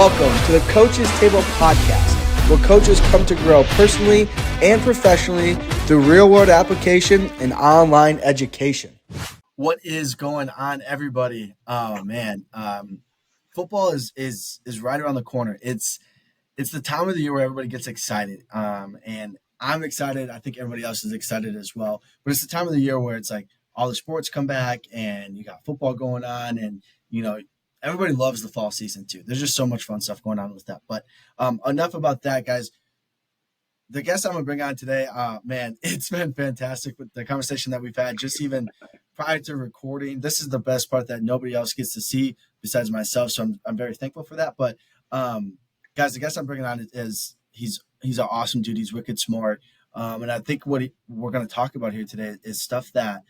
Welcome to the Coaches Table Podcast, where coaches come to grow personally and professionally through real-world application and online education. What is going on, everybody? Oh man, football is right around the corner. It's the time of the year where everybody gets excited, and I'm excited. I think everybody else is excited as well. But it's the time of the year where it's like all the sports come back, and you got football going on, and everybody loves the fall season too. There's just so much fun stuff going on with that. But enough about that, guys. The guest I'm gonna bring on today, man, it's been fantastic with the conversation that we've had. Just even prior to recording, this is the best part that nobody else gets to see besides myself. So I'm very thankful for that. But guys, the guest I'm bringing on is he's an awesome dude. He's wicked smart, and I think what we're going to talk about here today is stuff that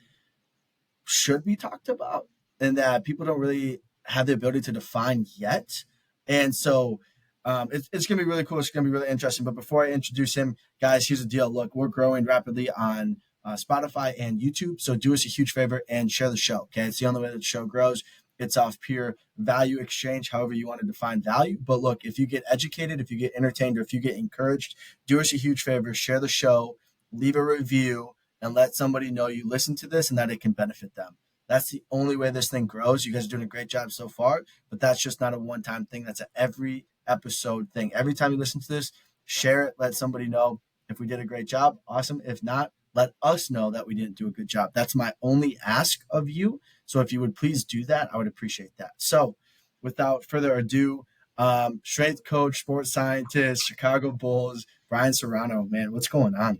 should be talked about and that people don't really have the ability to define yet. And so it's going to be really cool. It's going to be really interesting. But before I introduce him, guys, here's the deal. Look, we're growing rapidly on Spotify and YouTube. So do us a huge favor and share the show. Okay. It's the only way that the show grows. It's off pure value exchange, however you want to define value. But look, if you get educated, if you get entertained, or if you get encouraged, do us a huge favor, share the show, leave a review, and let somebody know you listen to this and that it can benefit them. That's the only way this thing grows. You guys are doing a great job so far, but that's just not a one-time thing. That's an every episode thing. Every time you listen to this, share it, let somebody know. If we did a great job, awesome. If not, let us know that we didn't do a good job. That's my only ask of you. So if you would please do that, I would appreciate that. So without further ado, strength coach, sports scientist, Chicago Bulls, Brian Serrano. Man, what's going on?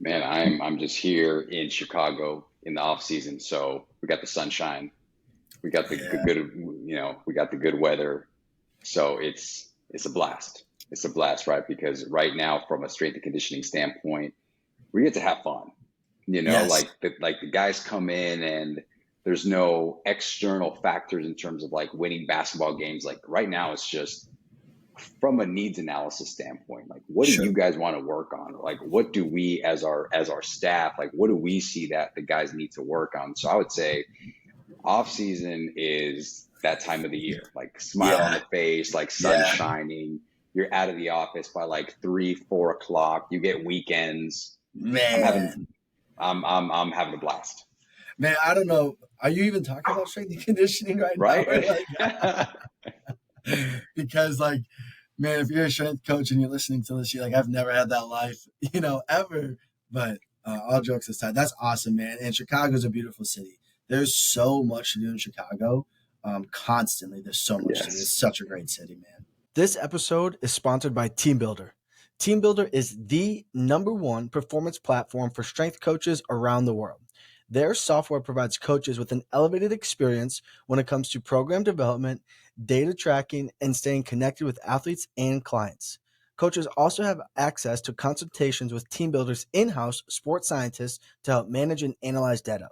Man, I'm just here in Chicago in the off season. So we got the sunshine, we got the good, we got the good weather. So it's a blast. It's a blast, right? Because right now, from a strength and conditioning standpoint, we get to have fun. Yes. Like the guys come in and there's no external factors in terms of like winning basketball games. Like right now, it's just from a needs analysis standpoint. Like, what do you guys want to work on? Like, what do we as our staff, like, what do we see that the guys need to work on? So I would say off season is that time of the year, like smile on the face, like sun shining. You're out of the office by like 3-4 o'clock. You get weekends. Man, I'm having a blast. Man, I don't know. Are you even talking about strength and conditioning right now? Because like, man, if you're a strength coach and you're listening to this, you're like, I've never had that life, ever. But all jokes aside, that's awesome, man. And Chicago's a beautiful city. There's so much to do in Chicago. Constantly, there's so much to do. It's such a great city, man. This episode is sponsored by TeamBuildr. TeamBuildr is the #1 performance platform for strength coaches around the world. Their software provides coaches with an elevated experience when it comes to program development, data tracking, and staying connected with athletes and clients. Coaches also have access to consultations with TeamBuildr's in-house sports scientists to help manage and analyze data.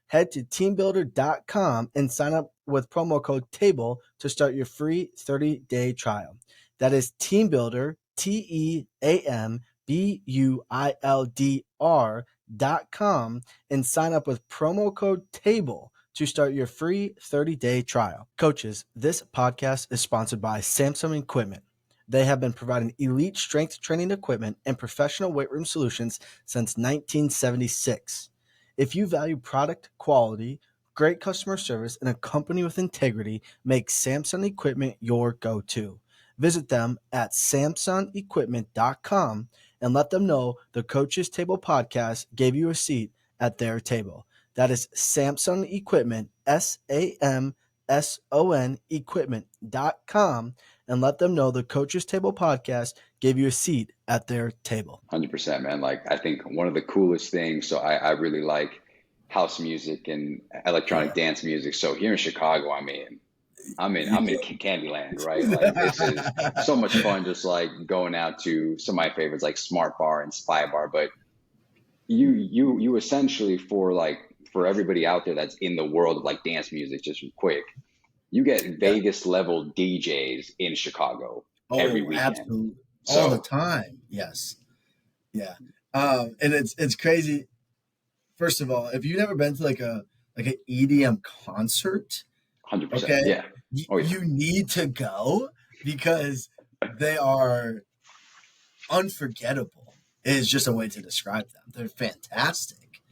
Head to teambuildr.com and sign up with promo code TABLE to start your free 30-day trial. That is TeamBuildr, TeamBuildr.com, and sign up with promo code TABLE to start your free 30-day trial. Coaches, this podcast is sponsored by Samsung Equipment. They have been providing elite strength training equipment and professional weight room solutions since 1976. If you value product quality, great customer service, and a company with integrity, make Samsung Equipment your go-to. Visit them at samsungequipment.com and let them know the Coaches Table Podcast gave you a seat at their table. That is Samsung Equipment, SAMSON Equipment.com, and let them know the Coaches Table Podcast gave you a seat at their table. 100%, man. Like, I think one of the coolest things, so I really like house music and electronic dance music. So here in Chicago, I'm in Candyland, right? Like, this is so much fun, just like going out to some of my favorites like Smart Bar and Spy Bar. But you essentially, for everybody out there that's in the world of like dance music, just quick, you get Vegas level DJs in Chicago every weekend. Absolutely. All the time. Yes. Yeah. And it's crazy. First of all, if you've never been to like an EDM concert, 100%. okay, Yeah. you need to go because they are unforgettable is just a way to describe them. They're fantastic.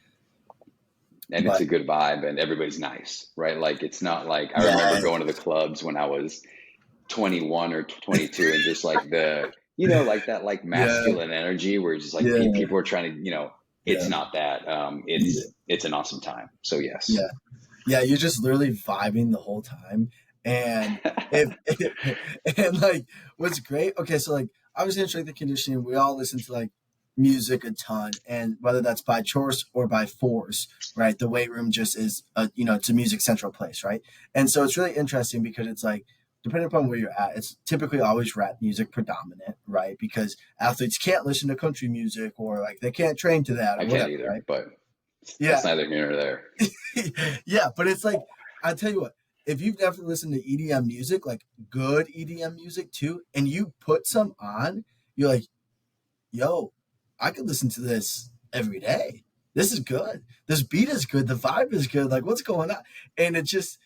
And it's But a good vibe and everybody's nice, right? Like it's not like I remember yeah, going to the clubs when I was 21 or 22 and just like like that like yeah, masculine energy where it's just like yeah, people are trying to, it's yeah, not that. yeah, It's an awesome time. So yeah. yes. Yeah, you're just literally vibing the whole time. And if and like what's great, okay, so like obviously in strength and conditioning, we all listen to like music a ton, and whether that's by choice or by force, right? The weight room just is it's a music central place, right? And so it's really interesting because it's like depending upon where you're at, it's typically always rap music predominant, right? Because athletes can't listen to country music or like they can't train to that or I can't whatever, either, right? but that's Yeah, neither here nor there. yeah, but it's like I tell you what, if you've never listened to EDM music, like good EDM music too, and you put some on, you're like, yo, I could listen to this every day. This is good. This beat is good. The vibe is good. Like, what's going on? And it just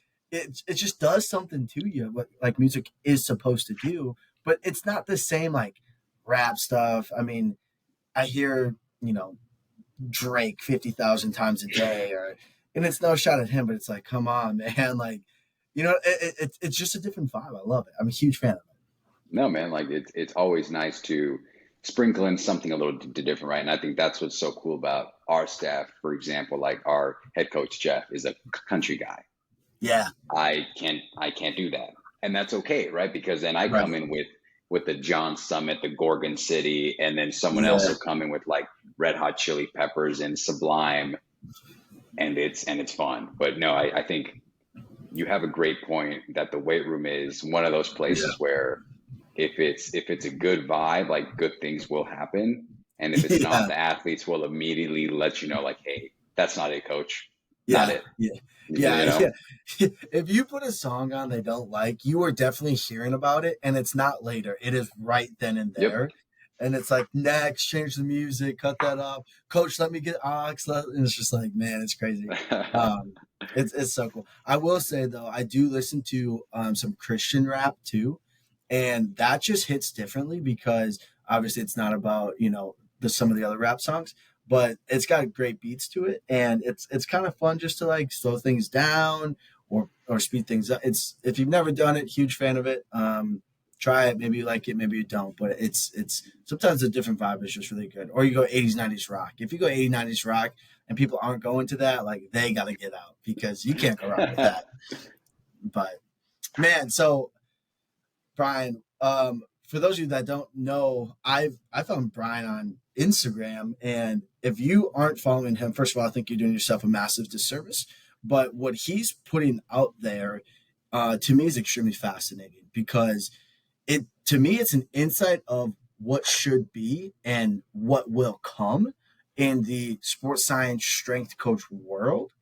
does something to you, what like music is supposed to do. But it's not the same like rap stuff. I mean, I hear Drake 50,000 times a day, and it's no shot at him, but it's like, come on, man, like, it's just a different vibe. I love it. I'm a huge fan of it. No, man, like it's always nice to sprinkle in something a little different, right? And I think that's what's so cool about our staff. For example, like our head coach Jeff is a country guy. Yeah, I can't do that, and that's okay, right? Because then I right. come in with the John Summit, the Gorgon City, and then someone else Yeah, will come in with like Red Hot Chili Peppers and Sublime, and it's fun. But no, I think you have a great point that the weight room is one of those yeah, places where if it's a good vibe, like good things will happen. And if it's not, yeah, the athletes will immediately let you know, like, hey, that's not it, coach. Not yeah, it. yeah, You yeah, know? yeah. If you put a song on they don't like, you are definitely hearing about it, and it's not later. It is right then and Yep. there. And it's like, next, change the music, cut that up. Coach, let me get ox. And it's just like, man, it's crazy. Um, it's so cool. I will say though, I do listen to some Christian rap too, and that just hits differently because obviously it's not about some of the other rap songs, but it's got great beats to it, and it's kind of fun just to like slow things down or speed things up. It's if you've never done it, huge fan of it. Try it. Maybe you like it, maybe you don't. But it's sometimes a different vibe is just really good. Or you go 80s, 90s rock. If you go 80s, 90s rock and people aren't going to that, like they got to get out because you can't go wrong with that. But man, so Brian, for those of you that don't know, I found Brian on Instagram, and if you aren't following him, first of all, I think you're doing yourself a massive disservice. But what he's putting out there, to me, is extremely fascinating because it to me it's an insight of what should be and what will come in the sports science strength coach world.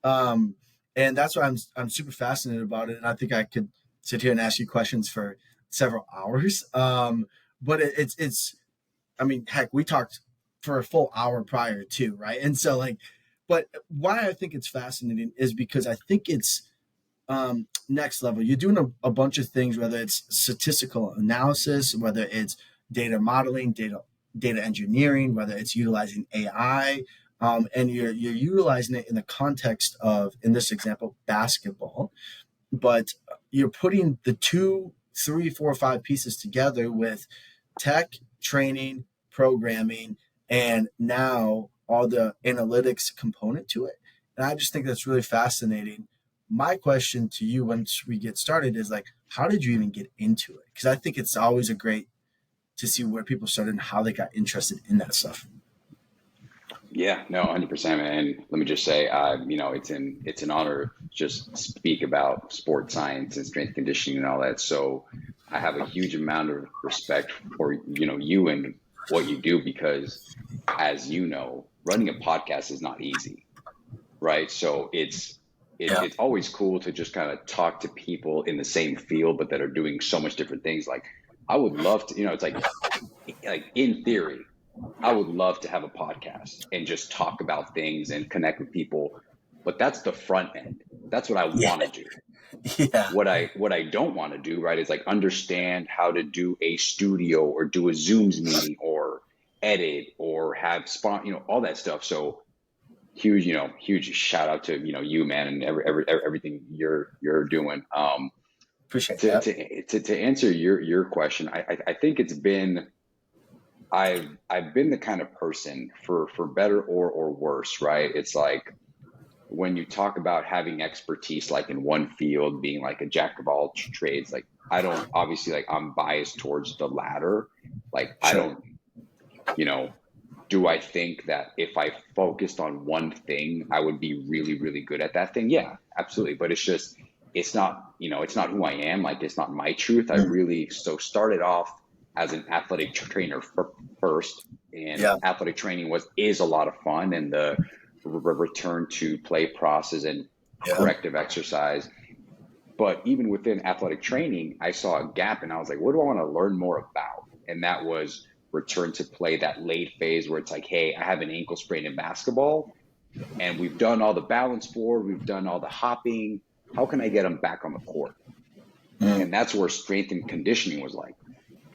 um, and that's why I'm super fascinated about it, and I think I could sit here and ask you questions for several hours. But it's I mean, heck, we talked for a full hour prior to, right? And so like, but why I think it's fascinating is because I think it's next level. You're doing a bunch of things, whether it's statistical analysis, whether it's data modeling, data engineering, whether it's utilizing AI, and you're utilizing it in the context of, in this example, basketball. But you're putting the two, three, four, five pieces together with tech, training, programming, and now all the analytics component to it. And I just think that's really fascinating. My question to you once we get started is like, how did you even get into it? Because I think it's always a great to see where people started and how they got interested in that stuff. Yeah, no, 100%. And let me just say, it's an honor to just speak about sports science and strength conditioning and all that. So I have a huge amount of respect for, you and what you do because as you know, running a podcast is not easy, right? So Yeah. it's always cool to just kind of talk to people in the same field, but that are doing so much different things. Like I would love to, it's like in theory, I would love to have a podcast and just talk about things and connect with people, but that's the front end. That's what I Yeah. want to do. Yeah. What I don't want to do, right, is like understand how to do a studio or do a Zooms meeting or edit or have all that stuff. So huge, huge shout out to, you, man, and everything you're doing. Appreciate To, that. to answer your question, I think I've been the kind of person, for better or worse, right? It's like, when you talk about having expertise like in one field, being like a jack of all trades, like I don't, obviously, like I'm biased towards the latter. Like I Sure. don't, you know, do I think that if I focused on one thing, I would be really, really good at that thing? Yeah, absolutely. But it's just, it's not, it's not who I am. Like it's not my truth. I Mm. really, so started off as an athletic trainer first, and Yeah. athletic training is a lot of fun, and the return to play process and Yeah. corrective exercise. But even within athletic training, I saw a gap, and I was like, what do I want to learn more about? And that was return to play, that late phase where it's like, hey, I have an ankle sprain in basketball, and we've done all the balance board, we've done all the hopping. How can I get them back on the court? Mm. And that's where strength and conditioning was like,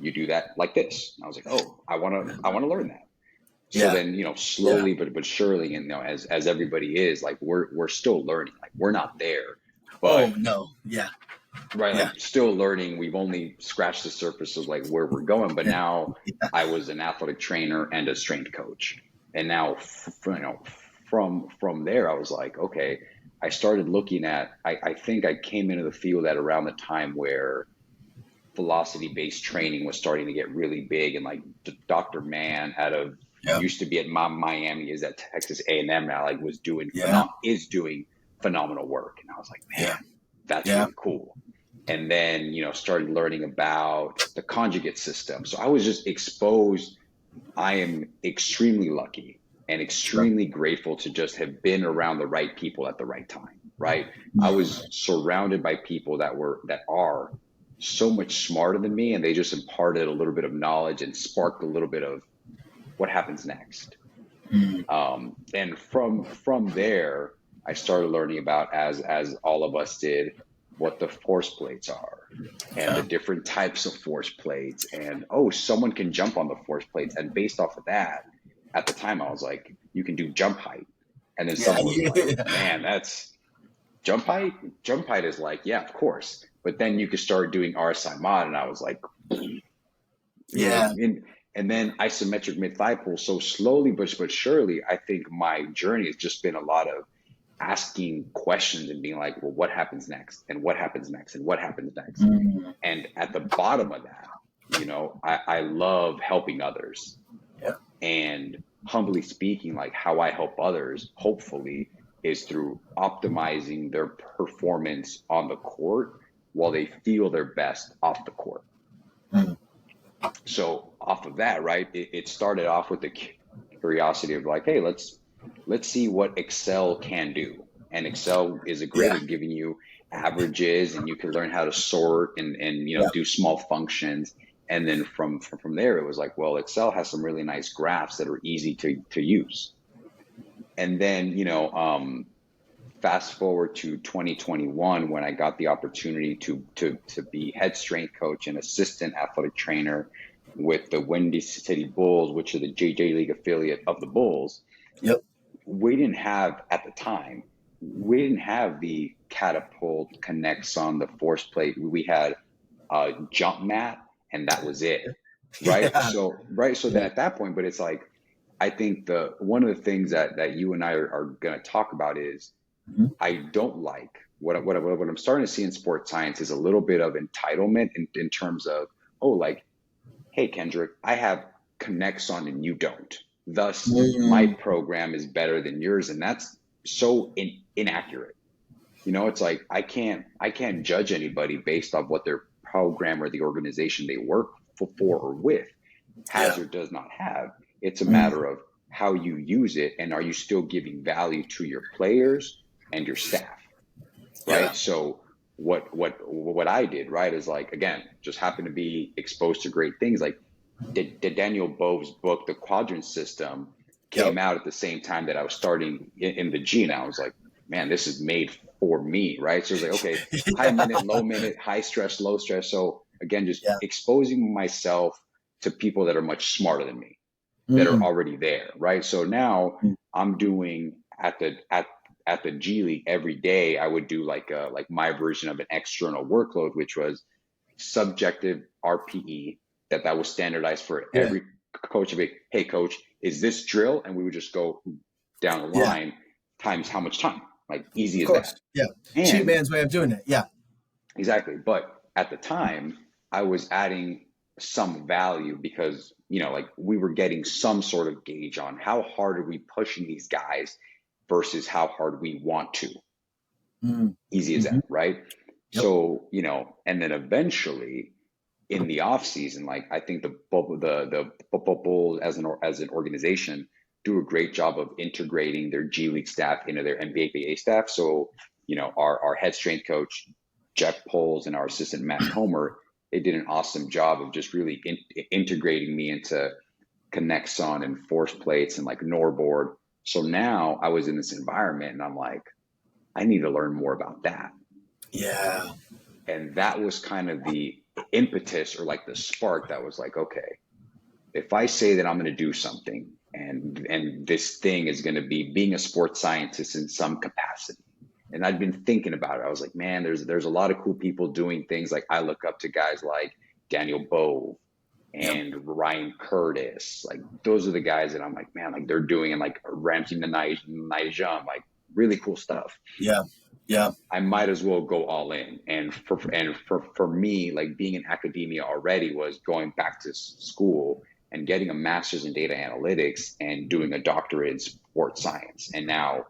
you do that like this. And I was like, oh, I want to learn that. So Yeah. then, slowly but surely, and as everybody is, like we're still learning. Like we're not there, Oh but no. Yeah. right, Yeah. like still learning. We've only scratched the surface of like where we're going. But now I was an athletic trainer and a strength coach, and now from there, I was like, okay. I started looking at. I think I came into the field at around the time where velocity-based training was starting to get really big, and like Dr. Mann out of Yeah. used to be at Miami, is at Texas A&M now, like was doing Yeah. doing phenomenal work. And I was like, man, Yeah. that's Yeah. really cool. And then, started learning about the conjugate system. So I was just exposed. I am extremely lucky and Sure. extremely grateful to just have been around the right people at the right time, right? I was surrounded by people that are so much smarter than me, and they just imparted a little bit of knowledge and sparked a little bit of what happens next. Mm. And from there, I started learning about, as all of us did, what the force plates are and the Yeah. different types of force plates. And oh, someone can jump on the force plates. And based off of that, at the time, I was like, you can do jump height. And then Yeah. someone was like, Yeah. man, that's jump height. Jump height is like, yeah, of course. But then you could start doing RSI mod, and I was like, Yeah. and then isometric mid thigh pull. So slowly but surely, I think my journey has just been a lot of asking questions and being like, well, what happens next? And what happens next? And what happens next? Mm. And at the bottom of that, I love helping others. Yeah. And humbly speaking, like how I help others, hopefully, is through optimizing their performance on the court while they feel their best off the court. Mm. So off of that, right, it started off with the curiosity of like, hey, let's see what Excel can do. And Excel is great Yeah. at giving you averages, and you can learn how to sort and Yeah. do small functions. And then from there, it was like, well, Excel has some really nice graphs that are easy to use. And then, fast forward to 2021, when I got the opportunity to be head strength coach and assistant athletic trainer with the Windy City Bulls, which are the JJ League affiliate of the Bulls. Yep. We didn't have, at the time, the catapult connects on the force plate. We had a jump mat, and that was it. Right. Yeah. So then at that point, but it's like, I think one of the things that you and I are going to talk about is, I don't like what I'm starting to see in sports science is a little bit of entitlement in terms of, oh, like, hey, Kendrick, I have Connexon and you don't. Thus, my program is better than yours, and that's so inaccurate. It's like I can't judge anybody based off what their program or the organization they work for or with has or does not have. It's a matter of how you use it, and are you still giving value to your players and your staff, right? Yeah. So what I did, right, is like, again, just happened to be exposed to great things. Like Daniel Bove's book, The Quadrant System, came out at the same time that I was starting in the G, and I was like, man, this is made for me, right? So it's like, okay, high minute, low minute, high stress, low stress. So again, just Yeah. exposing myself to people that are much smarter than me, that are Mm, already there, right? So now mm, I'm doing at the G League every day. I would do like my version of an external workload, which was subjective RPE, that was standardized for yeah. every coach. Hey, coach, is this drill? And we would just go down the Yeah. line times how much time, like easy Of as that. course. Yeah. Cheap And man's way of doing it. Yeah. exactly. But at the time, I was adding some value because, like we were getting some sort of gauge on how hard are we pushing these guys versus how hard we want to. Mm, Easy as hmm. that, right? Yep. So, and then eventually in the off season, like I think the Bulls as an organization do a great job of integrating their G League staff into their NBA staff. So, our head strength coach Jeff Poles and our assistant Matt Comer, they did an awesome job of just really integrating me into Connexon and force plates and like Norboard. So now I was in this environment and I'm like, I need to learn more about that. Yeah. And that was kind of the impetus or like the spark that was like, okay, if I say that I'm going to do something and this thing is going to be being a sports scientist in some capacity. And I'd been thinking about it. I was like, man, there's a lot of cool people doing things. Like I look up to guys like Daniel Bove Yep. and Ryan Curtis. Like those are the guys that I'm like, man, like they're doing, and like Ramsey Nijan, like really cool stuff. Yeah. Yeah. I might as well go all in. And for me, like being in academia already was going back to school and getting a master's in data analytics and doing a doctorate in sports science. And now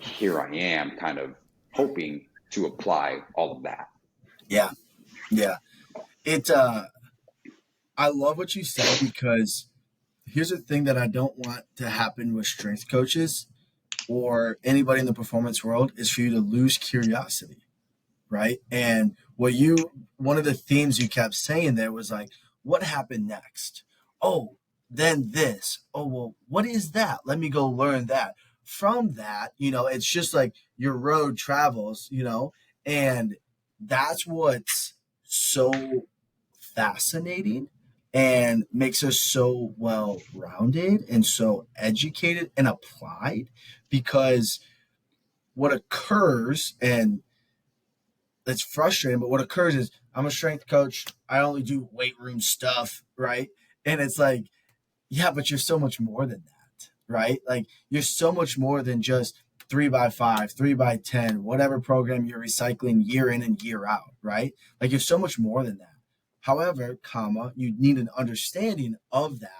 here I am kind of hoping to apply all of that. Yeah. Yeah. It, I love what you said because here's the thing that I don't want to happen with strength coaches or anybody in the performance world is for you to lose curiosity, right? And one of the themes you kept saying there was like, what happened next? Oh, then this. Oh, well, what is that? Let me go learn that. From that, it's just like your road travels, and that's what's so fascinating and makes us so well rounded and so educated and applied because what occurs, and it's frustrating, but what occurs is I'm a strength coach. I only do weight room stuff, right? And it's like, yeah, but you're so much more than that, right? Like you're so much more than just 3x5, 3x10, whatever program you're recycling year in and year out, right? Like you're so much more than that. However, you need an understanding of that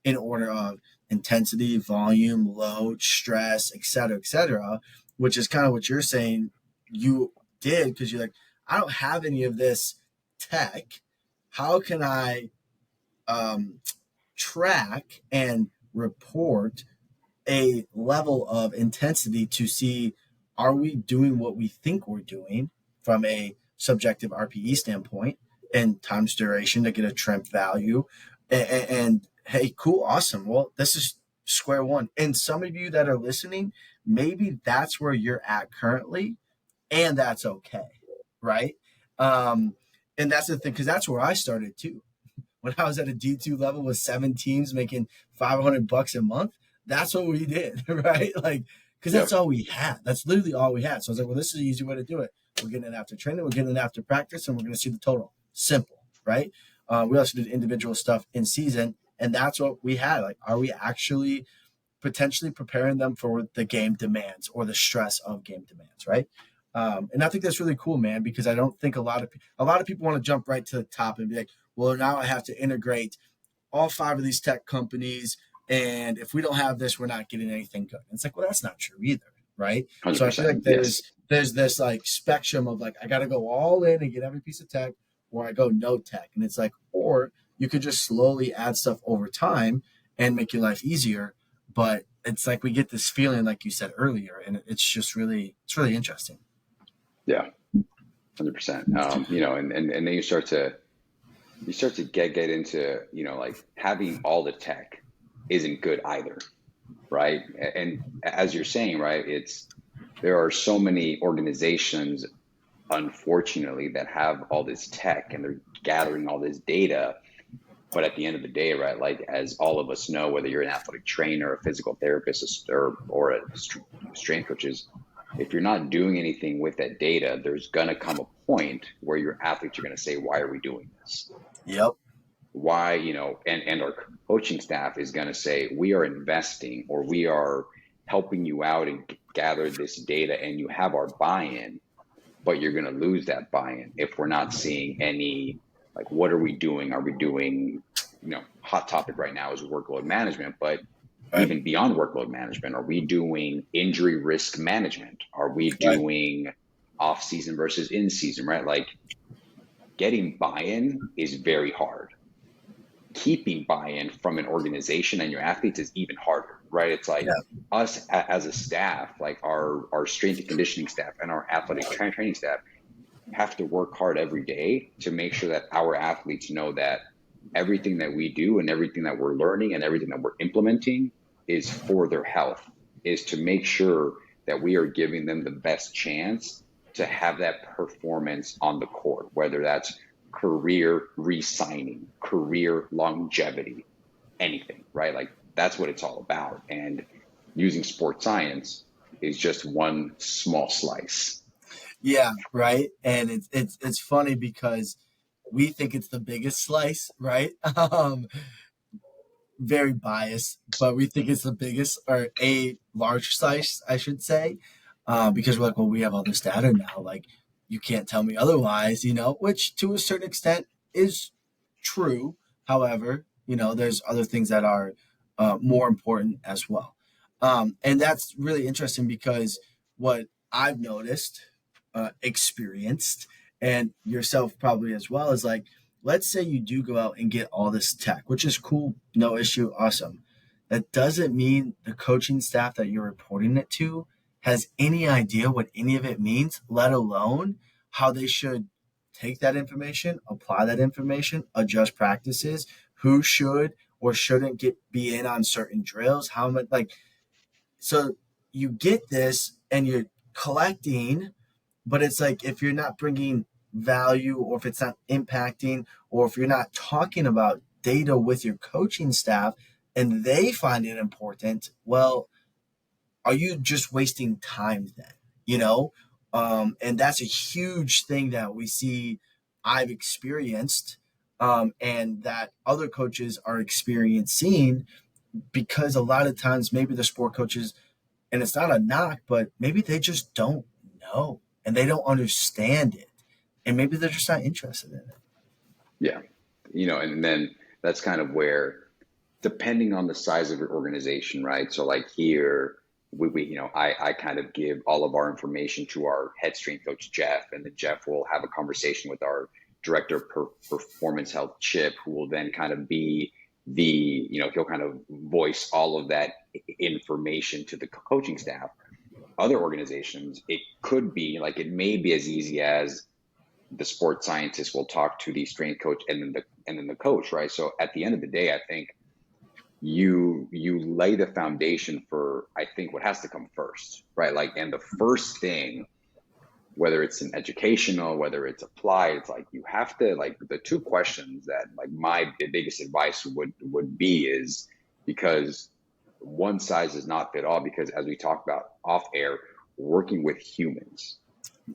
in order of intensity, volume, load, stress, et cetera, which is kind of what you're saying you did because you're like, I don't have any of this tech. How can I track and report a level of intensity to see are we doing what we think we're doing from a subjective RPE standpoint and times duration to get a trend value and hey, cool, awesome, well, this is square one. And some of you that are listening, maybe that's where you're at currently, and that's okay, right? um and that's the thing, because that's where I started too. When I was at a D2 level with 7 teams making $500 a month, that's what we did, right? Like, because that's Yep. all we had. That's literally all we had. So I was like, well, this is an easy way to do it. We're getting it after training, we're getting it after practice, and we're going to see the total. Simple, right? We also did individual stuff in season, and that's what we had. Like, are we actually potentially preparing them for the game demands or the stress of game demands, right? And I think that's really cool, man, because I don't think a lot of people want to jump right to the top and be like, well, now I have to integrate all 5 of these tech companies, and if we don't have this, we're not getting anything good. And it's like, well, that's not true either, right? So I feel like 100%. Yes. there's this like spectrum of like I got to go all in and get every piece of tech, or I go no tech, and it's like, or you could just slowly add stuff over time and make your life easier. But it's like we get this feeling, like you said earlier, and it's really interesting. Yeah. 100%. And then you start to get into, like having all the tech isn't good either, right? And as you're saying, right, it's there are so many organizations, unfortunately, that have all this tech and they're gathering all this data. But at the end of the day, right, like as all of us know, whether you're an athletic trainer, a physical therapist, or a strength coaches, if you're not doing anything with that data, there's going to come a point where your athletes are going to say, why are we doing this? Yep. Why, and our coaching staff is going to say, we are investing or we are helping you out and gather this data and you have our buy-in, but you're going to lose that buy-in if we're not seeing any, like, what are we doing? Are we doing, hot topic right now is workload management, but Right. even beyond workload management, are we doing injury risk management? Are we Right. doing off season versus in season, right? Like getting buy-in is very hard. Keeping buy-in from an organization and your athletes is even harder, right? It's like Yeah. us as a staff, like our strength and conditioning staff and our athletic training staff have to work hard every day to make sure that our athletes know that everything that we do and everything that we're learning and everything that we're implementing is for their health, is to make sure that we are giving them the best chance to have that performance on the court, whether that's career re-signing, career longevity, anything, right? Like that's what it's all about. And using sports science is just one small slice. Yeah, right. And it's funny because we think it's the biggest slice, right? Very biased, but we think it's the biggest or a large slice, I should say, because we're like, well, we have all this data now. Like, you can't tell me otherwise, which to a certain extent is true. However, there's other things that are more important as well. And that's really interesting because what I've noticed, experienced, and yourself probably as well, is like, let's say you do go out and get all this tech, which is cool, no issue, awesome. That doesn't mean the coaching staff that you're reporting it to has any idea what any of it means, let alone how they should take that information, apply that information, adjust practices, who should or shouldn't be in on certain drills, how much, like, so you get this and you're collecting, but it's like if you're not bringing value or if it's not impacting or if you're not talking about data with your coaching staff and they find it important, well, are you just wasting time then? You know? And that's a huge thing that we see I've experienced, and that other coaches are experiencing because a lot of times maybe the sport coaches, and it's not a knock, but maybe they just don't know and they don't understand it. And maybe they're just not interested in it. Yeah. And then that's kind of where, depending on the size of your organization, right? So like here, I kind of give all of our information to our head strength coach, Jeff, and then Jeff will have a conversation with our director of performance health, Chip, who will then kind of be he'll kind of voice all of that information to the coaching staff. Other organizations, it could be like, it may be as easy as the sports scientist will talk to the strength coach and then the coach, right? So at the end of the day, I think you lay the foundation for, I think, what has to come first, right? Like, and the first thing, whether it's an educational, whether it's applied, it's like you have to, like, the two questions that, like, my biggest advice would be is, because one size does not fit all, because as we talked about off air, working with humans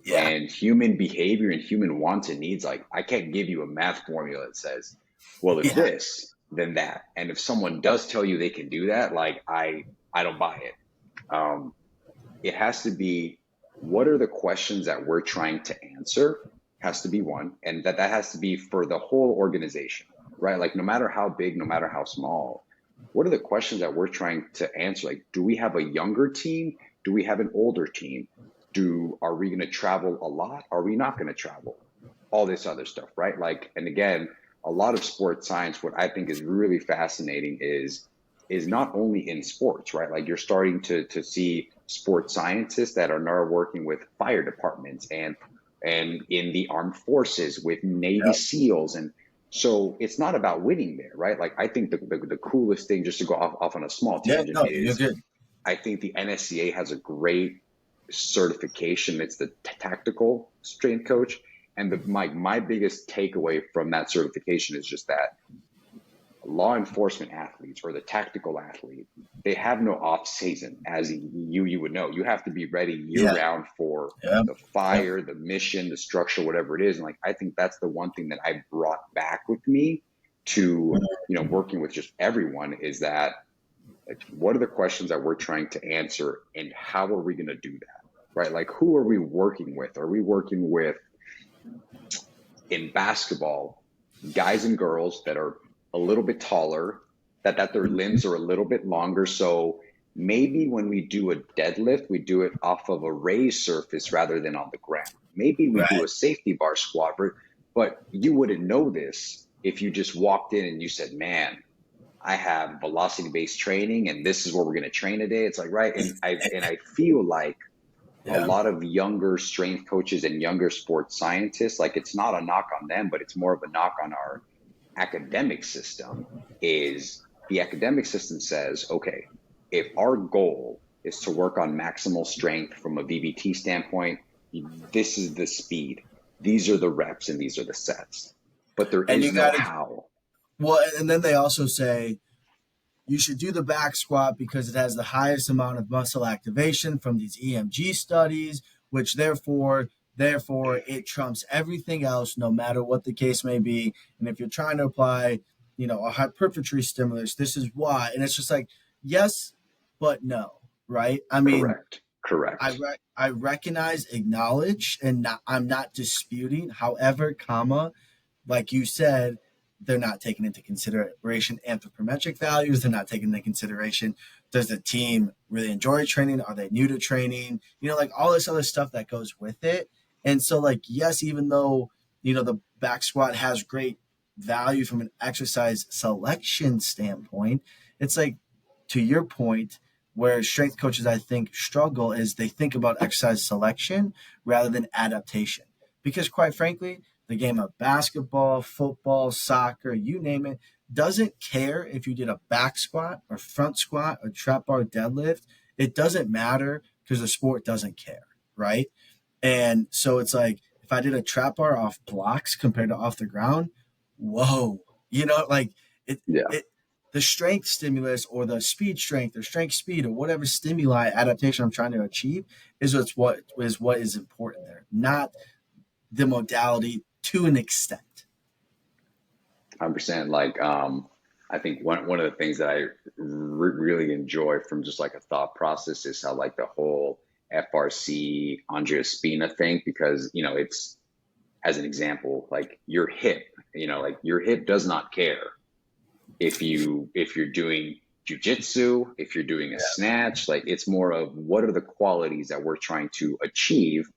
Yeah. and human behavior and human wants and needs, like I can't give you a math formula that says, well, if Yeah. this, then that. And if someone does tell you they can do that, like I don't buy it. It has to be, what are the questions that we're trying to answer, has to be one, and that has to be for the whole organization, right? Like no matter how big, no matter how small, what are the questions that we're trying to answer? Like, do we have a younger team? Do we have an older team? Are we going to travel a lot? Are we not going to travel? All this other stuff, right? Like, and again, a lot of sports science, what I think is really fascinating is not only in sports, right? Like you're starting to see sports scientists that are now working with fire departments and in the armed forces with Navy Yep. SEALs. And so it's not about winning there, right? Like I think the coolest thing, just to go off on a small Yeah. tangent, No, you're is good. I think the NSCA has a great certification. It's the tactical strength coach. And my biggest takeaway from that certification is just that law enforcement athletes or the tactical athlete, they have no off season, as you would know. You have to be ready year Yeah. round for Yeah. the fire, the mission, the structure, whatever it is. And like I think that's the one thing that I brought back with me to working with just everyone is that like what are the questions that we're trying to answer and how are we going to do that? Right? Like who are we working with? Are we working with in basketball guys and girls that are a little bit taller, that their limbs are a little bit longer. So maybe when we do a deadlift, we do it off of a raised surface rather than on the ground. Maybe we do Right. a safety bar squat, but you wouldn't know this if you just walked in and you said, man, I have velocity based training and this is what we're going to train today. It's like, right. And I feel like a Yeah. lot of younger strength coaches and younger sports scientists, like it's not a knock on them, but it's more of a knock on our academic system. Is the academic system says, okay, if our goal is to work on maximal strength from a VBT standpoint, this is the speed, these are the reps, and these are the sets. But there And you is no got to, how. well, and then they also say you should do the back squat because it has the highest amount of muscle activation from these EMG studies, which therefore it trumps everything else, no matter what the case may be. And if you're trying to apply, a hypertrophy stimulus, this is why. And it's just like, yes, but no, right? I mean, Correct. Correct. I recognize, acknowledge, and I'm not disputing. However, like you said, they're not taking into consideration anthropometric values. They're not taking into consideration, does the team really enjoy training? Are they new to training? Like all this other stuff that goes with it. And so, like, yes, even though, the back squat has great value from an exercise selection standpoint, it's like, to your point, where strength coaches, I think, struggle is they think about exercise selection rather than adaptation. Because, quite frankly, the game of basketball, football, soccer, you name it, doesn't care if you did a back squat or front squat or trap bar deadlift. It doesn't matter because the sport doesn't care, right? And so it's like if I did a trap bar off blocks compared to off the ground, whoa, like Yeah. it the strength stimulus or the speed strength or strength speed or whatever stimuli adaptation I'm trying to achieve what is important there, not the modality to an extent. 100%. Like, I think one of the things that I really enjoy from just like a thought process is how like the whole FRC Andrea Spina thing, because it's as an example, like like your hip does not care if you're doing jujitsu, if you're doing a snatch. Like it's more of what are the qualities that we're trying to achieve.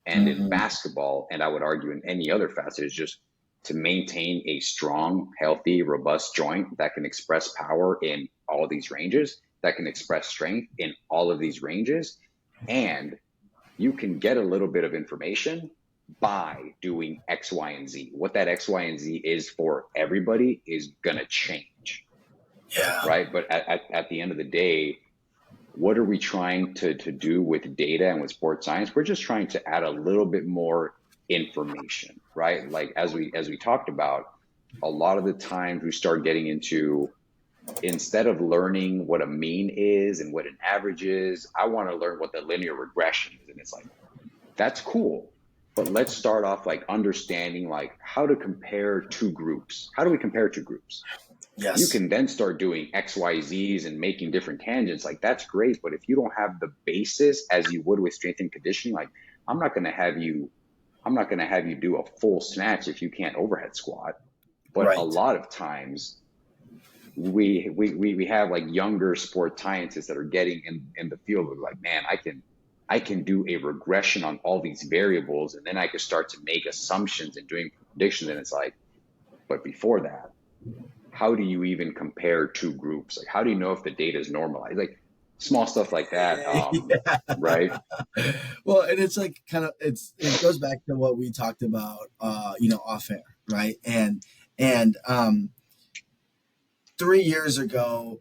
And in Mm-hmm. basketball, and I would argue in any other facet, is just to maintain a strong, healthy, robust joint that can express power in all these ranges, that can express strength in all of these ranges. And you can get a little bit of information by doing X, Y, and Z. What that X, Y, and Z is for everybody is going to change, Yeah. right? But at the end of the day, what are we trying to do with data and with sports science? We're just trying to add a little bit more information, right? Like as we talked about, a lot of the times we start getting into, instead of learning what a mean is and what an average is, I want to learn what the linear regression is. And it's like, that's cool. But let's start off like understanding like how to compare two groups. How do we compare two groups? You Yes. can then start doing XYZs and making different tangents. Like that's great. But if you don't have the basis as you would with strength and conditioning, like I'm not going to have you do a full snatch if you can't overhead squat. But a Right. lot of times we have like younger sport scientists that are getting in the field of like, man, I can do a regression on all these variables, and then I can start to make assumptions and doing predictions. And it's like, but before that, how do you even compare two groups? Like, how do you know if the data is normalized? Like small stuff like that, Yeah. right? Well, and it's like it goes back to what we talked about, off air, right? And 3 years ago,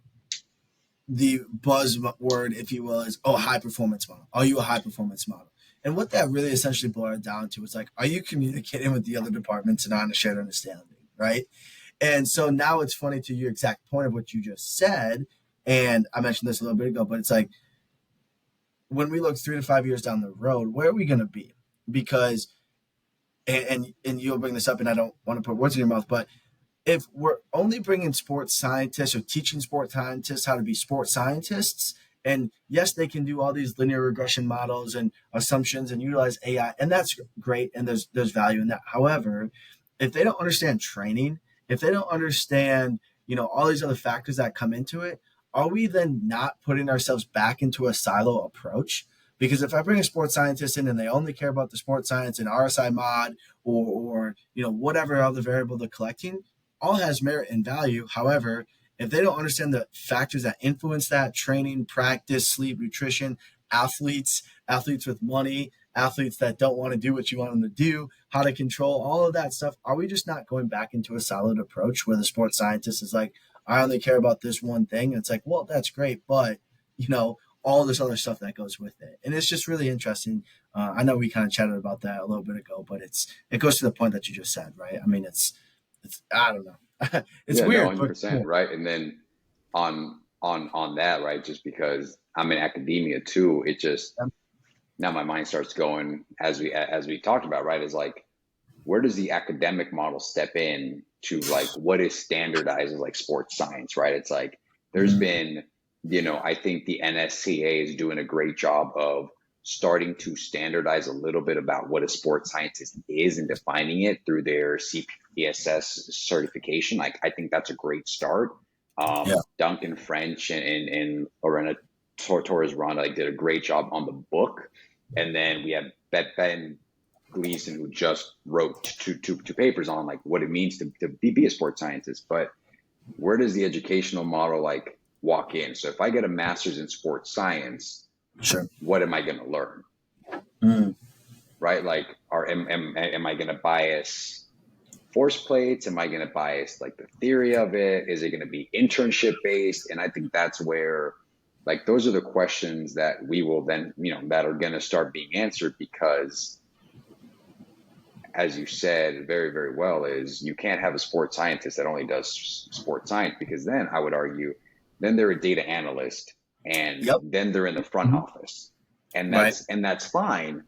the buzzword, if you will, is, oh, high performance model. Are you a high performance model? And what that really essentially boiled down to is like, are you communicating with the other departments and on a shared understanding, right? And so now it's funny to your exact point of what you just said. And I mentioned this a little bit ago, but it's like when we look 3 to 5 years down the road, where are we going to be? Because, and you'll bring this up, and I don't want to put words in your mouth, but if we're only bringing sports scientists or teaching sports scientists how to be sports scientists, and yes, they can do all these linear regression models and assumptions and utilize AI, and that's great, and there's value in that. However, if they don't understand training, if they don't understand, all these other factors that come into it, are we then not putting ourselves back into a silo approach? Because if I bring a sports scientist in and they only care about the sports science and RSI mod or whatever other variable they're collecting, all has merit and value. However, if they don't understand the factors that influence that, training, practice, sleep, nutrition, athletes with money, athletes that don't want to do what you want them to do, how to control all of that stuff, are we just not going back into a solid approach where the sports scientist is like, I only care about this one thing? And it's like, well, that's great, but all this other stuff that goes with it. And it's just really interesting. I know we kind of chatted about that a little bit ago, but it goes to the point that you just said, right? I mean, it's I don't know. It's Yeah, no, weird, but 100%, right? And then on that, right, just because I'm in academia too, it just now my mind starts going as we talked about, right? Is like, where does the academic model step in to like what is standardized as like sports science, right? It's like there's been, I think the NSCA is doing a great job of starting to standardize a little bit about what a sports scientist is and defining it through their CPSS certification. Like, I think that's a great start. yeah, Duncan French and Lorena Torres Ronda like did a great job on the book. And then we have Ben Gleason, who just wrote two papers on like what it means to be a sports scientist. But where does the educational model like walk in? So if I get a master's in sports science, sure. what am I going to learn? Mm, Right? Like, am I going to bias force plates? Am I going to bias like the theory of it? Is it going to be internship based? And I think that's where, like, those are the questions that we will then, that are going to start being answered because, as you said very, very well, is you can't have a sports scientist that only does sports science, because then I would argue, then they're a data analyst and yep. then they're in the front Mhm. office, and Right. that's fine,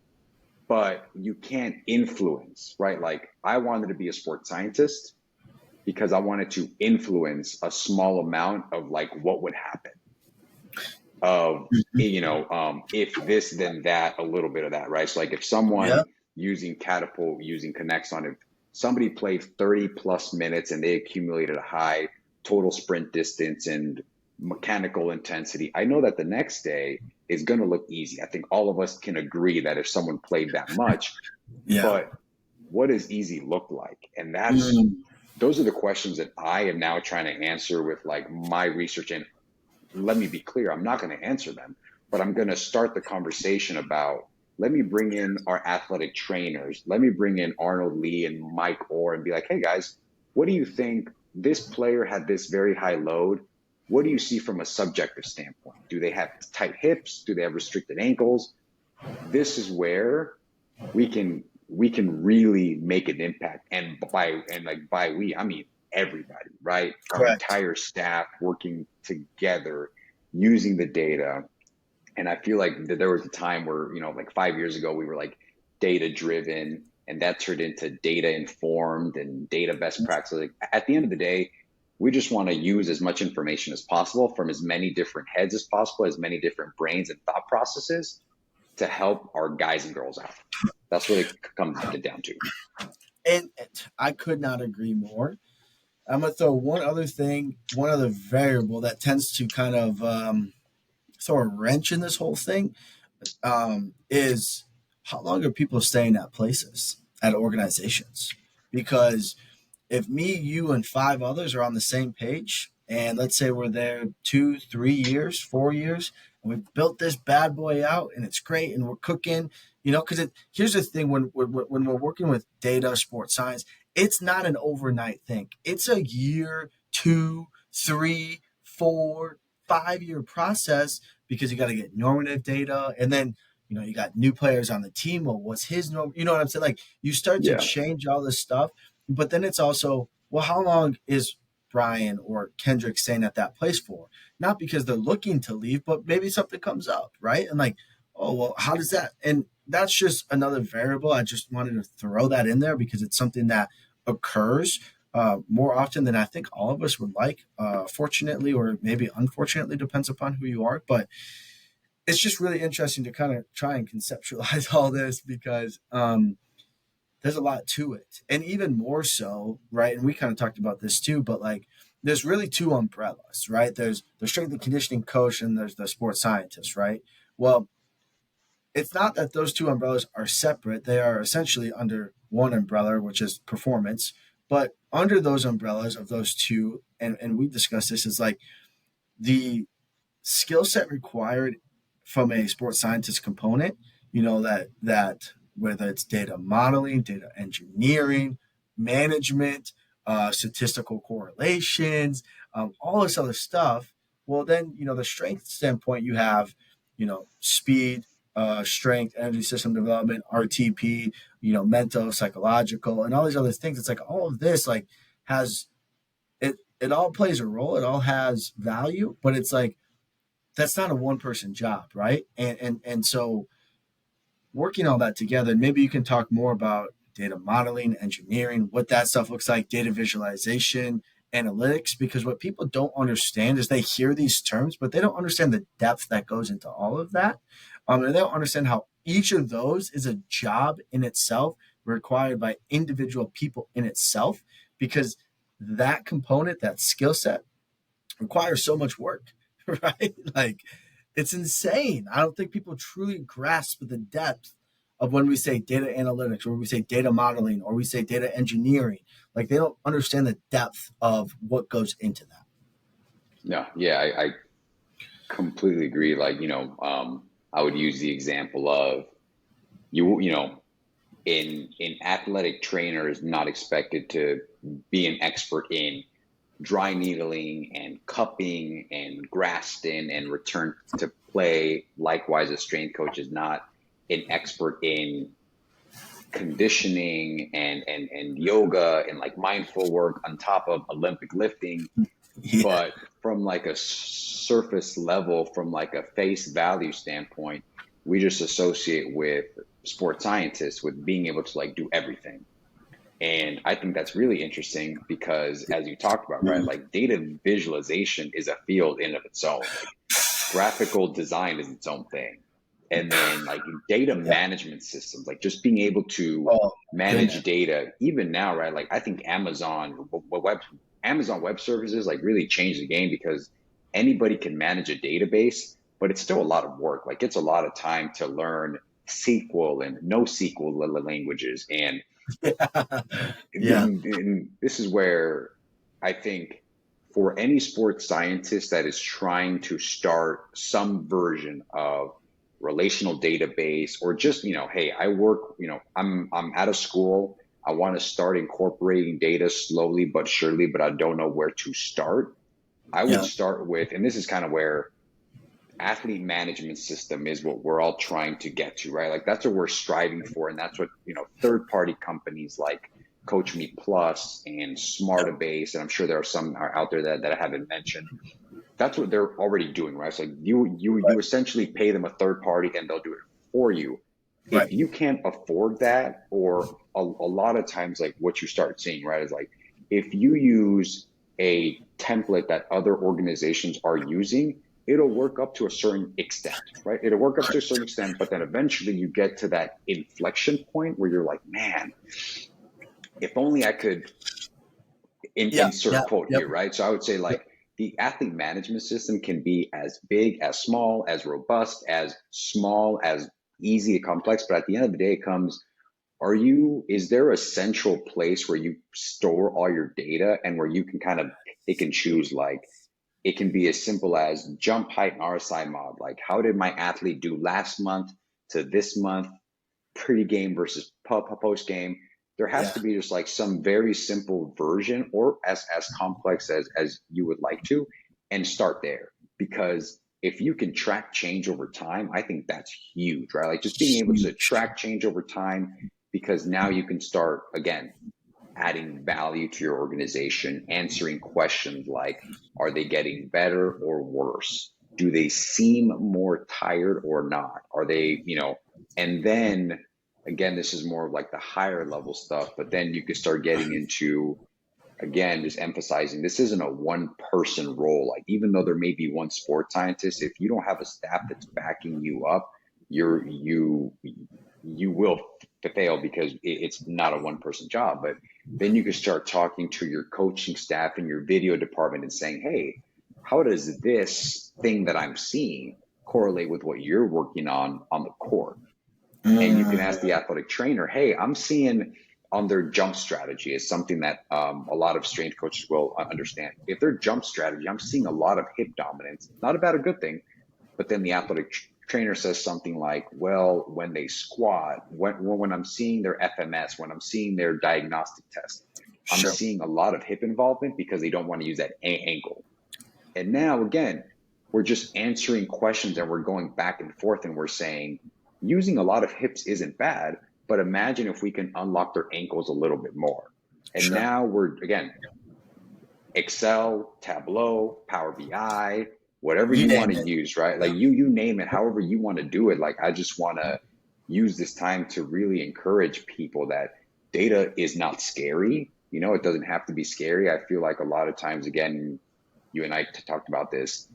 but you can't influence, right? Like, I wanted to be a sports scientist because I wanted to influence a small amount of like what would happen of, Mhm. if this, then that, a little bit of that, right? So like if someone Yep. using Catapult, using Connects on it, somebody played 30 plus minutes and they accumulated a high total sprint distance and mechanical intensity, I know that the next day is going to look easy. I think all of us can agree that if someone played that much, Yeah. but what does easy look like? And Mm, those are the questions that I am now trying to answer with like my research. And let me be clear, I'm not going to answer them, but I'm going to start the conversation about, let me bring in our athletic trainers. Let me bring in Arnold Lee and Mike Orr and be like, hey guys, what do you think? This player had this very high load. What do you see from a subjective standpoint? Do they have tight hips? Do they have restricted ankles? This is where we can really make an impact. And by we, I mean everybody, right? Our correct. entire staff working together, using the data. And I feel like there was a time where, like 5 years ago, we were like data driven, and that turned into data informed and data best practices. Like, at the end of the day, we just want to use as much information as possible from as many different heads as possible, as many different brains and thought processes, to help our guys and girls out. That's what it comes down to. And I could not agree more. I'm gonna throw one other thing, one other variable that tends to kind of throw a wrench in this whole thing, is how long are people staying at places, at organizations? Because if me, you, and five others are on the same page, and let's say we're there 2, 3 years, 4 years, and we've built this bad boy out, and it's great, and we're cooking, because here's the thing: when we're working with data, sports science, it's not an overnight thing. It's a year, 2, 3, 4, 5-year process because you got to get normative data. And then, you got new players on the team. Well, what's his norm? You know what I'm saying? Like you start to Yeah. change all this stuff, but then it's also, well, how long is Brian or Kendrick staying at that place for? Not because they're looking to leave, but maybe something comes up, right? And like, oh, well, how does that? And that's just another variable. I just wanted to throw that in there because it's something that occurs more often than I think all of us would like. Fortunately, or maybe unfortunately, depends upon who you are. But it's just really interesting to kind of try and conceptualize all this because there's a lot to it. And even more so, right? And we kind of talked about this too, but like there's really two umbrellas, right? There's the strength and conditioning coach and there's the sports scientist, right? Well, it's not that those two umbrellas are separate. They are essentially under one umbrella, which is performance. But under those umbrellas of those two, and we discussed this, is like the skill set required from a sports scientist component, that whether it's data modeling, data engineering, management, statistical correlations, all this other stuff. Well, then, the strength standpoint, you have, speed, strength, energy system development, RTP, mental, psychological, and all these other things. It's like all of this like has it all plays a role. It all has value, but it's like that's not a one person job, right? And so working all that together, maybe you can talk more about data modeling, engineering, what that stuff looks like, data visualization, analytics, because what people don't understand is they hear these terms, but they don't understand the depth that goes into all of that. And they don't understand how each of those is a job in itself required by individual people in itself, because that component, that skill set requires so much work, right? Like it's insane. I don't think people truly grasp the depth of when we say data analytics or we say data modeling or we say data engineering. Like they don't understand the depth of what goes into that. No, yeah, I completely agree. Like, I would use the example of in athletic trainers not expected to be an expert in dry needling and cupping and Graston and return to play. Likewise, a strength coach is not an expert in conditioning and yoga and like mindful work on top of Olympic lifting. Yeah. But from like a surface level, from like a face value standpoint, we just associate with sports scientists with being able to like do everything. And I think that's really interesting because as you talked about, right, like data visualization is a field in of its own. Like graphical design is its own thing. And then like data management systems, like just being able to manage data, even now, right? Like I think Amazon Web Services like really changed the game because anybody can manage a database, but it's still a lot of work. Like it's a lot of time to learn SQL and NoSQL languages. And Yeah. and this is where I think for any sports scientist that is trying to start some version of relational database or just, hey, I work, I'm out of school. I want to start incorporating data slowly but surely, but I don't know where to start. I would start with, and this is kind of where athlete management system is what we're all trying to get to, right? Like that's what we're striving for. And that's what, third party companies like Coach Me Plus and Smartabase, and I'm sure there are some out there that I haven't mentioned. That's what they're already doing, right? So like you essentially pay them a third party and they'll do it for you. Right. If you can't afford that, or a lot of times like what you start seeing, right, is like if you use a template that other organizations are using, it'll work up to a certain extent, right? It'll work up to a certain extent, but then eventually you get to that inflection point where you're like, man, if only I could insert quote here, right? So I would say like the athlete management system can be as big, as small, as robust, as small, as easy, complex. But at the end of the day, it comes, is there a central place where you store all your data and where you can kind of pick and choose? Like it can be as simple as jump height and RSI mod. Like how did my athlete do last month to this month, pre-game versus post-game? There has to be just like some very simple version or as complex as you would like to, and start there. because if you can track change over time, I think that's huge, right? Like just being able to Huge. track change over time, because now you can start again adding value to your organization, answering questions like, are they getting better or worse? Do they seem more tired or not? Are they, and then again, this is more of like the higher level stuff, but then you can start getting into, again, just emphasizing this isn't a one person role. Like, even though there may be one sports scientist, if you don't have a staff that's backing you up, you will fail, because it's not a one person job. But then you can start talking to your coaching staff and your video department and saying, hey, how does this thing that I'm seeing correlate with what you're working on the court? And you can ask the athletic trainer, hey, I'm seeing on their jump strategy is something that a lot of strength coaches will understand. If their jump strategy, I'm seeing a lot of hip dominance, not about a good thing, but then the athletic trainer says something like, well, when they squat, when I'm seeing their FMS, when I'm seeing their diagnostic test, I'm Sure. seeing a lot of hip involvement because they don't want to use that ankle. And now, again, we're just answering questions and we're going back and forth and we're saying, using a lot of hips isn't bad, but imagine if we can unlock their ankles a little bit more. And Sure. now we're, again, Excel, Tableau, Power BI, whatever you want to use, right? Like you name it, however you want to do it. Like, I just want to use this time to really encourage people that data is not scary. It doesn't have to be scary. I feel like a lot of times, again, you and I talked about this,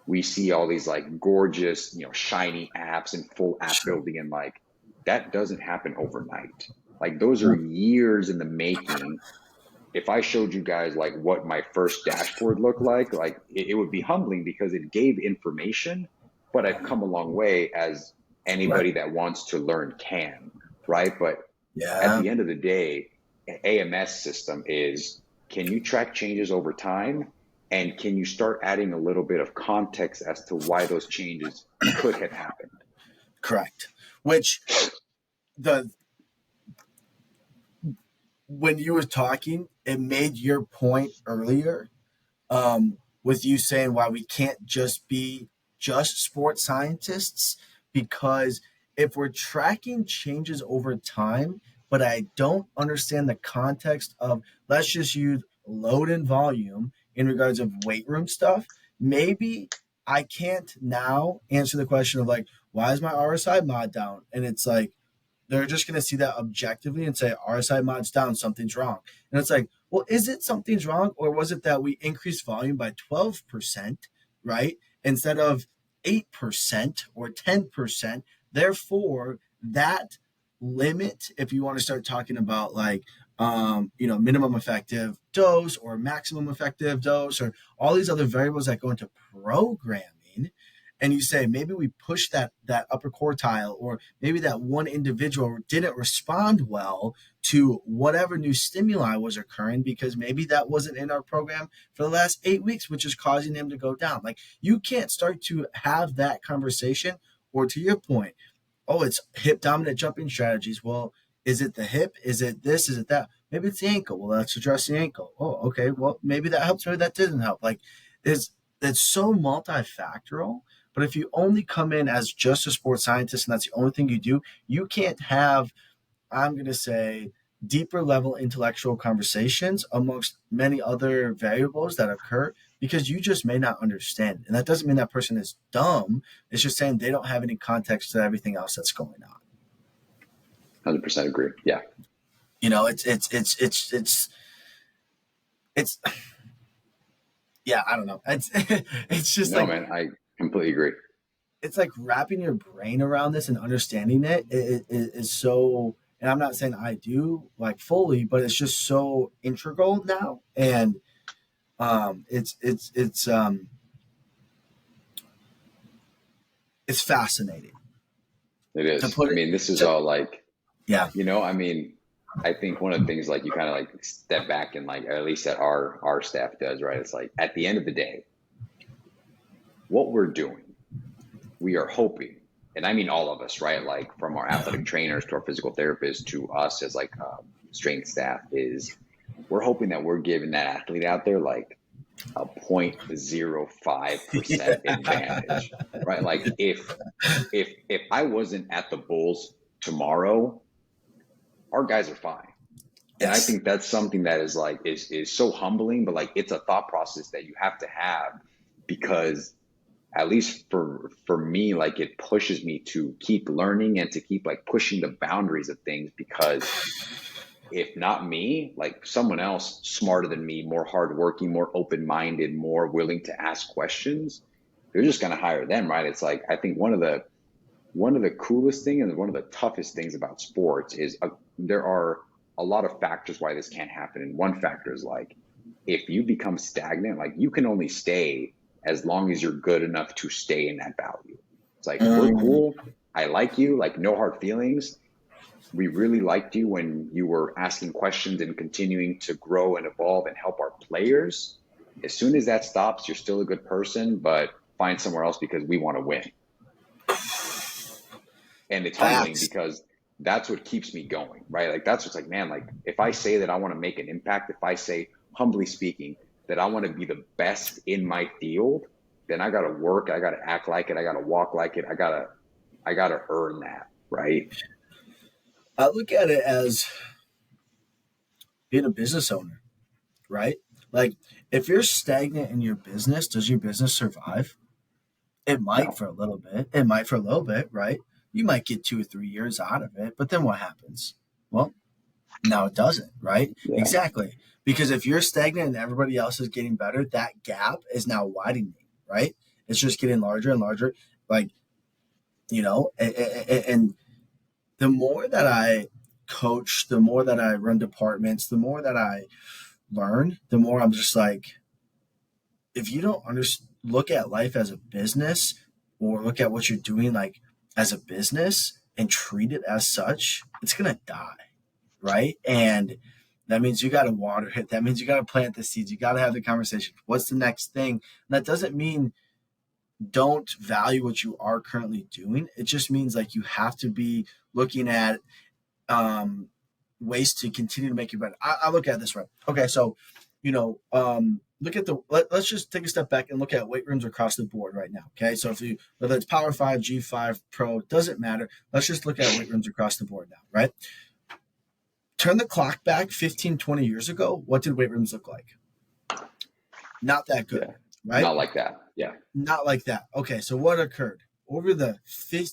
we see all these like gorgeous, shiny apps and full app building, and like that doesn't happen overnight. Like, those are years in the making. If I showed you guys like what my first dashboard looked like it would be humbling because it gave information, but I've come a long way, as anybody that wants to learn can, right? But at the end of the day, AMS system is, can you track changes over time? And can you start adding a little bit of context as to why those changes could have happened? Correct. Which when you were talking, it made your point earlier, with you saying why we can't just be just sports scientists, because if we're tracking changes over time, but I don't understand the context of, let's just use load and volume in regards of weight room stuff, maybe I can't now answer the question of like, why is my RSI mod down? And it's like, they're just going to see that objectively and say RSI mod's down, something's wrong. And it's like, well, is it something's wrong, or was it that we increased volume by 12%, right, instead of 8% or 10%? Therefore, that limit, if you want to start talking about like minimum effective dose or maximum effective dose or all these other variables that go into programming, and you say maybe we push that upper quartile, or maybe that one individual didn't respond well to whatever new stimuli was occurring, because maybe that wasn't in our program for the last 8 weeks, which is causing him to go down. Like, you can't start to have that conversation. Or to your point, oh, it's hip dominant jumping strategies. Well, is it the hip? Is it this? Is it that? Maybe it's the ankle. Well, let's address the ankle. Oh, okay. Well, maybe that helps. Maybe that didn't help. Like, it's so multifactorial. But if you only come in as just a sports scientist and that's the only thing you do, you can't have, I'm going to say, deeper level intellectual conversations amongst many other variables that occur, because you just may not understand. And that doesn't mean that person is dumb. It's just saying they don't have any context to everything else that's going on. 100% agree. Yeah. It's yeah, I don't know. It's just No, like, man, I completely agree. it's like wrapping your brain around this and understanding it is so, and I'm not saying I do like fully, but it's just so integral now. And it's fascinating It to is. put I it mean, this is to, all like, yeah. I mean, I think one of the things like you kind of like step back and like, or at least that our staff does, right? It's like at the end of the day, what we're doing, we are hoping, and I mean all of us, right? Like from our athletic trainers to our physical therapists to us as like strength staff, is we're hoping that we're giving that athlete out there like a 0.05% advantage, right? Like if I wasn't at the Bulls tomorrow, our guys are fine. And I Yes. think that's something that is like is so humbling, but like it's a thought process that you have to have, because at least for me, like it pushes me to keep learning and to keep like pushing the boundaries of things, because if not me, like someone else smarter than me, more hardworking, more open-minded, more willing to ask questions, they're just going to hire them, right? It's like, I think one of the coolest things and one of the toughest things about sports is there are a lot of factors why this can't happen. And one factor is like, if you become stagnant, like you can only stay as long as you're good enough to stay in that value. It's like, we're Mm, cool. I like you, like no hard feelings. We really liked you when you were asking questions and continuing to grow and evolve and help our players. As soon as that stops, you're still a good person, but find somewhere else because we want to win. And it's humbling facts. because that's what keeps me going, right? Like that's what's like, man, like if I say that I want to make an impact, if I say, humbly speaking, that I want to be the best in my field, then I got to work, I got to act like it, I got to walk like it, I got to earn that, right? I look at it as being a business owner, right? Like, if you're stagnant in your business, does your business survive? It might No. for a little bit. It might for a little bit, right? You might get 2 or 3 years out of it, but then what happens? Well, now it doesn't, right? Yeah. Exactly. Because if you're stagnant and everybody else is getting better, that gap is now widening, right? It's just getting larger and larger. Like, and the more that I coach, the more that I run departments, the more that I learn, the more I'm just like, if you don't look at life as a business, or look at what you're doing like as a business and treat it as such, it's gonna die, right? And that means you got to water it. That means you got to plant the seeds. You got to have the conversation. What's the next thing? And that doesn't mean don't value what you are currently doing. It just means like you have to be looking at um, ways to continue to make you better. I look at it this way. Okay, so look at let's just take a step back and look at weight rooms across the board right now. Okay, so if you, whether it's Power 5, G5, Pro, doesn't matter. Let's just look at weight rooms across the board now, right? Turn the clock back 15, 20 years ago. What did weight rooms look like? Not that good, Yeah. right? Not like that. Yeah. Not like that. Okay, so what occurred? Over the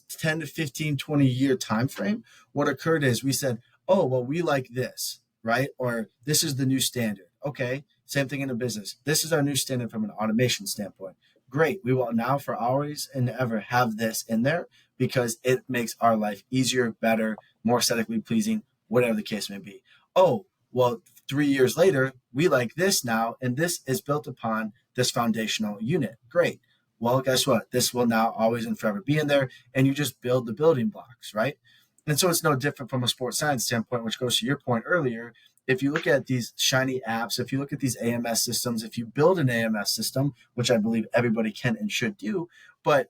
10 to 15, 20-year time frame, what occurred is we said, oh, well, we like this, right? Or this is the new standard. Okay, same thing in a business. This is our new standard from an automation standpoint. Great. We will now for always and ever have this in there because it makes our life easier, better, more aesthetically pleasing, whatever the case may be. Oh, well, 3 years later, we like this now, and this is built upon this foundational unit. Great. Well, guess what? This will now always and forever be in there, and you just build the building blocks, right? And so it's no different from a sports science standpoint, which goes to your point earlier. If you look at these shiny apps, if you look at these AMS systems, if you build an AMS system, which I believe everybody can and should do, but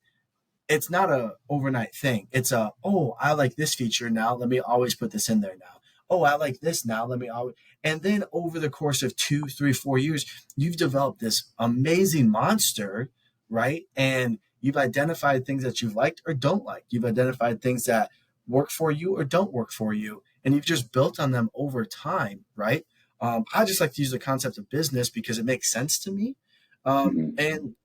it's not a overnight thing. It's oh, I like this feature now. Let me always put this in there now. Oh, I like this now. Let me always. And then over the course of 2, 3, 4 years, you've developed this amazing monster, right? And you've identified things that you've liked or don't like. You've identified things that work for you or don't work for you. And you've just built on them over time, right? I just like to use the concept of business because it makes sense to me. Mm-hmm. And,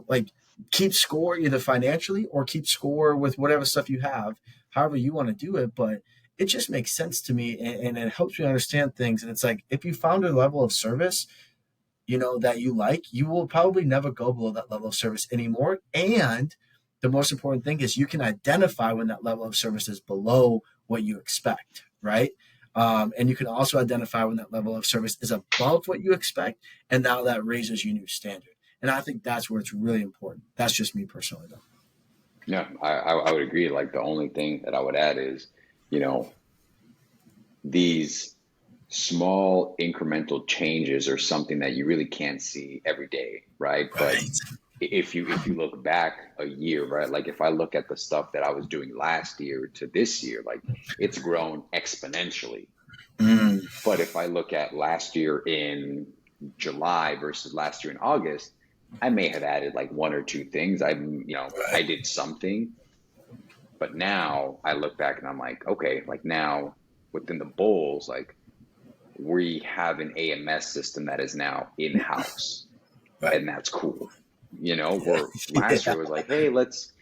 like, keep score either financially or keep score with whatever stuff you have, however you want to do it. But it just makes sense to me, and it helps me understand things. And it's like, if you found a level of service, that you like, you will probably never go below that level of service anymore. And the most important thing is you can identify when that level of service is below what you expect, right? And you can also identify when that level of service is above what you expect. And now that raises your new standard. And I think that's where it's really important. That's just me personally, though. Yeah, I would agree. Like the only thing that I would add is, you know, these small incremental changes are something that you really can't see every day, right? But Right. if you look back a year, right? Like if I look at the stuff that I was doing last year to this year, like it's grown exponentially. Mm, But if I look at last year in July versus last year in August, I may have added like one or two things. I Right. did something, but now I look back and I'm like, okay, like now within the Bulls, like we have an AMS system that is now in-house, Right. and that's cool. Where last Yeah. year was like, hey, let's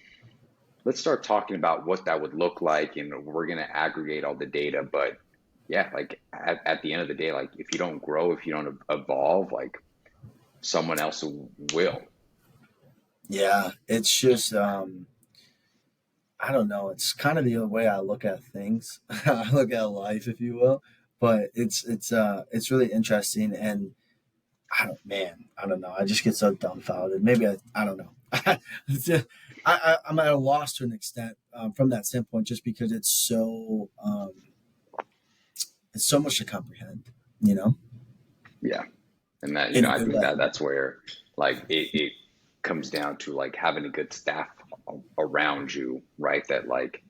start talking about what that would look like, and we're gonna aggregate all the data. But yeah, like at the end of the day, like if you don't grow, if you don't evolve, like someone else will. Yeah. It's just, I don't know. It's kind of the way I look at things. I look at life, if you will. But it's really interesting, and I don't know. I just get so dumbfounded. Maybe I don't know. I'm at a loss to an extent from that standpoint, just because it's so much to comprehend. You know, Yeah. And that, in a I good think way. that that's where like it comes down to like having a good staff around you, right? That like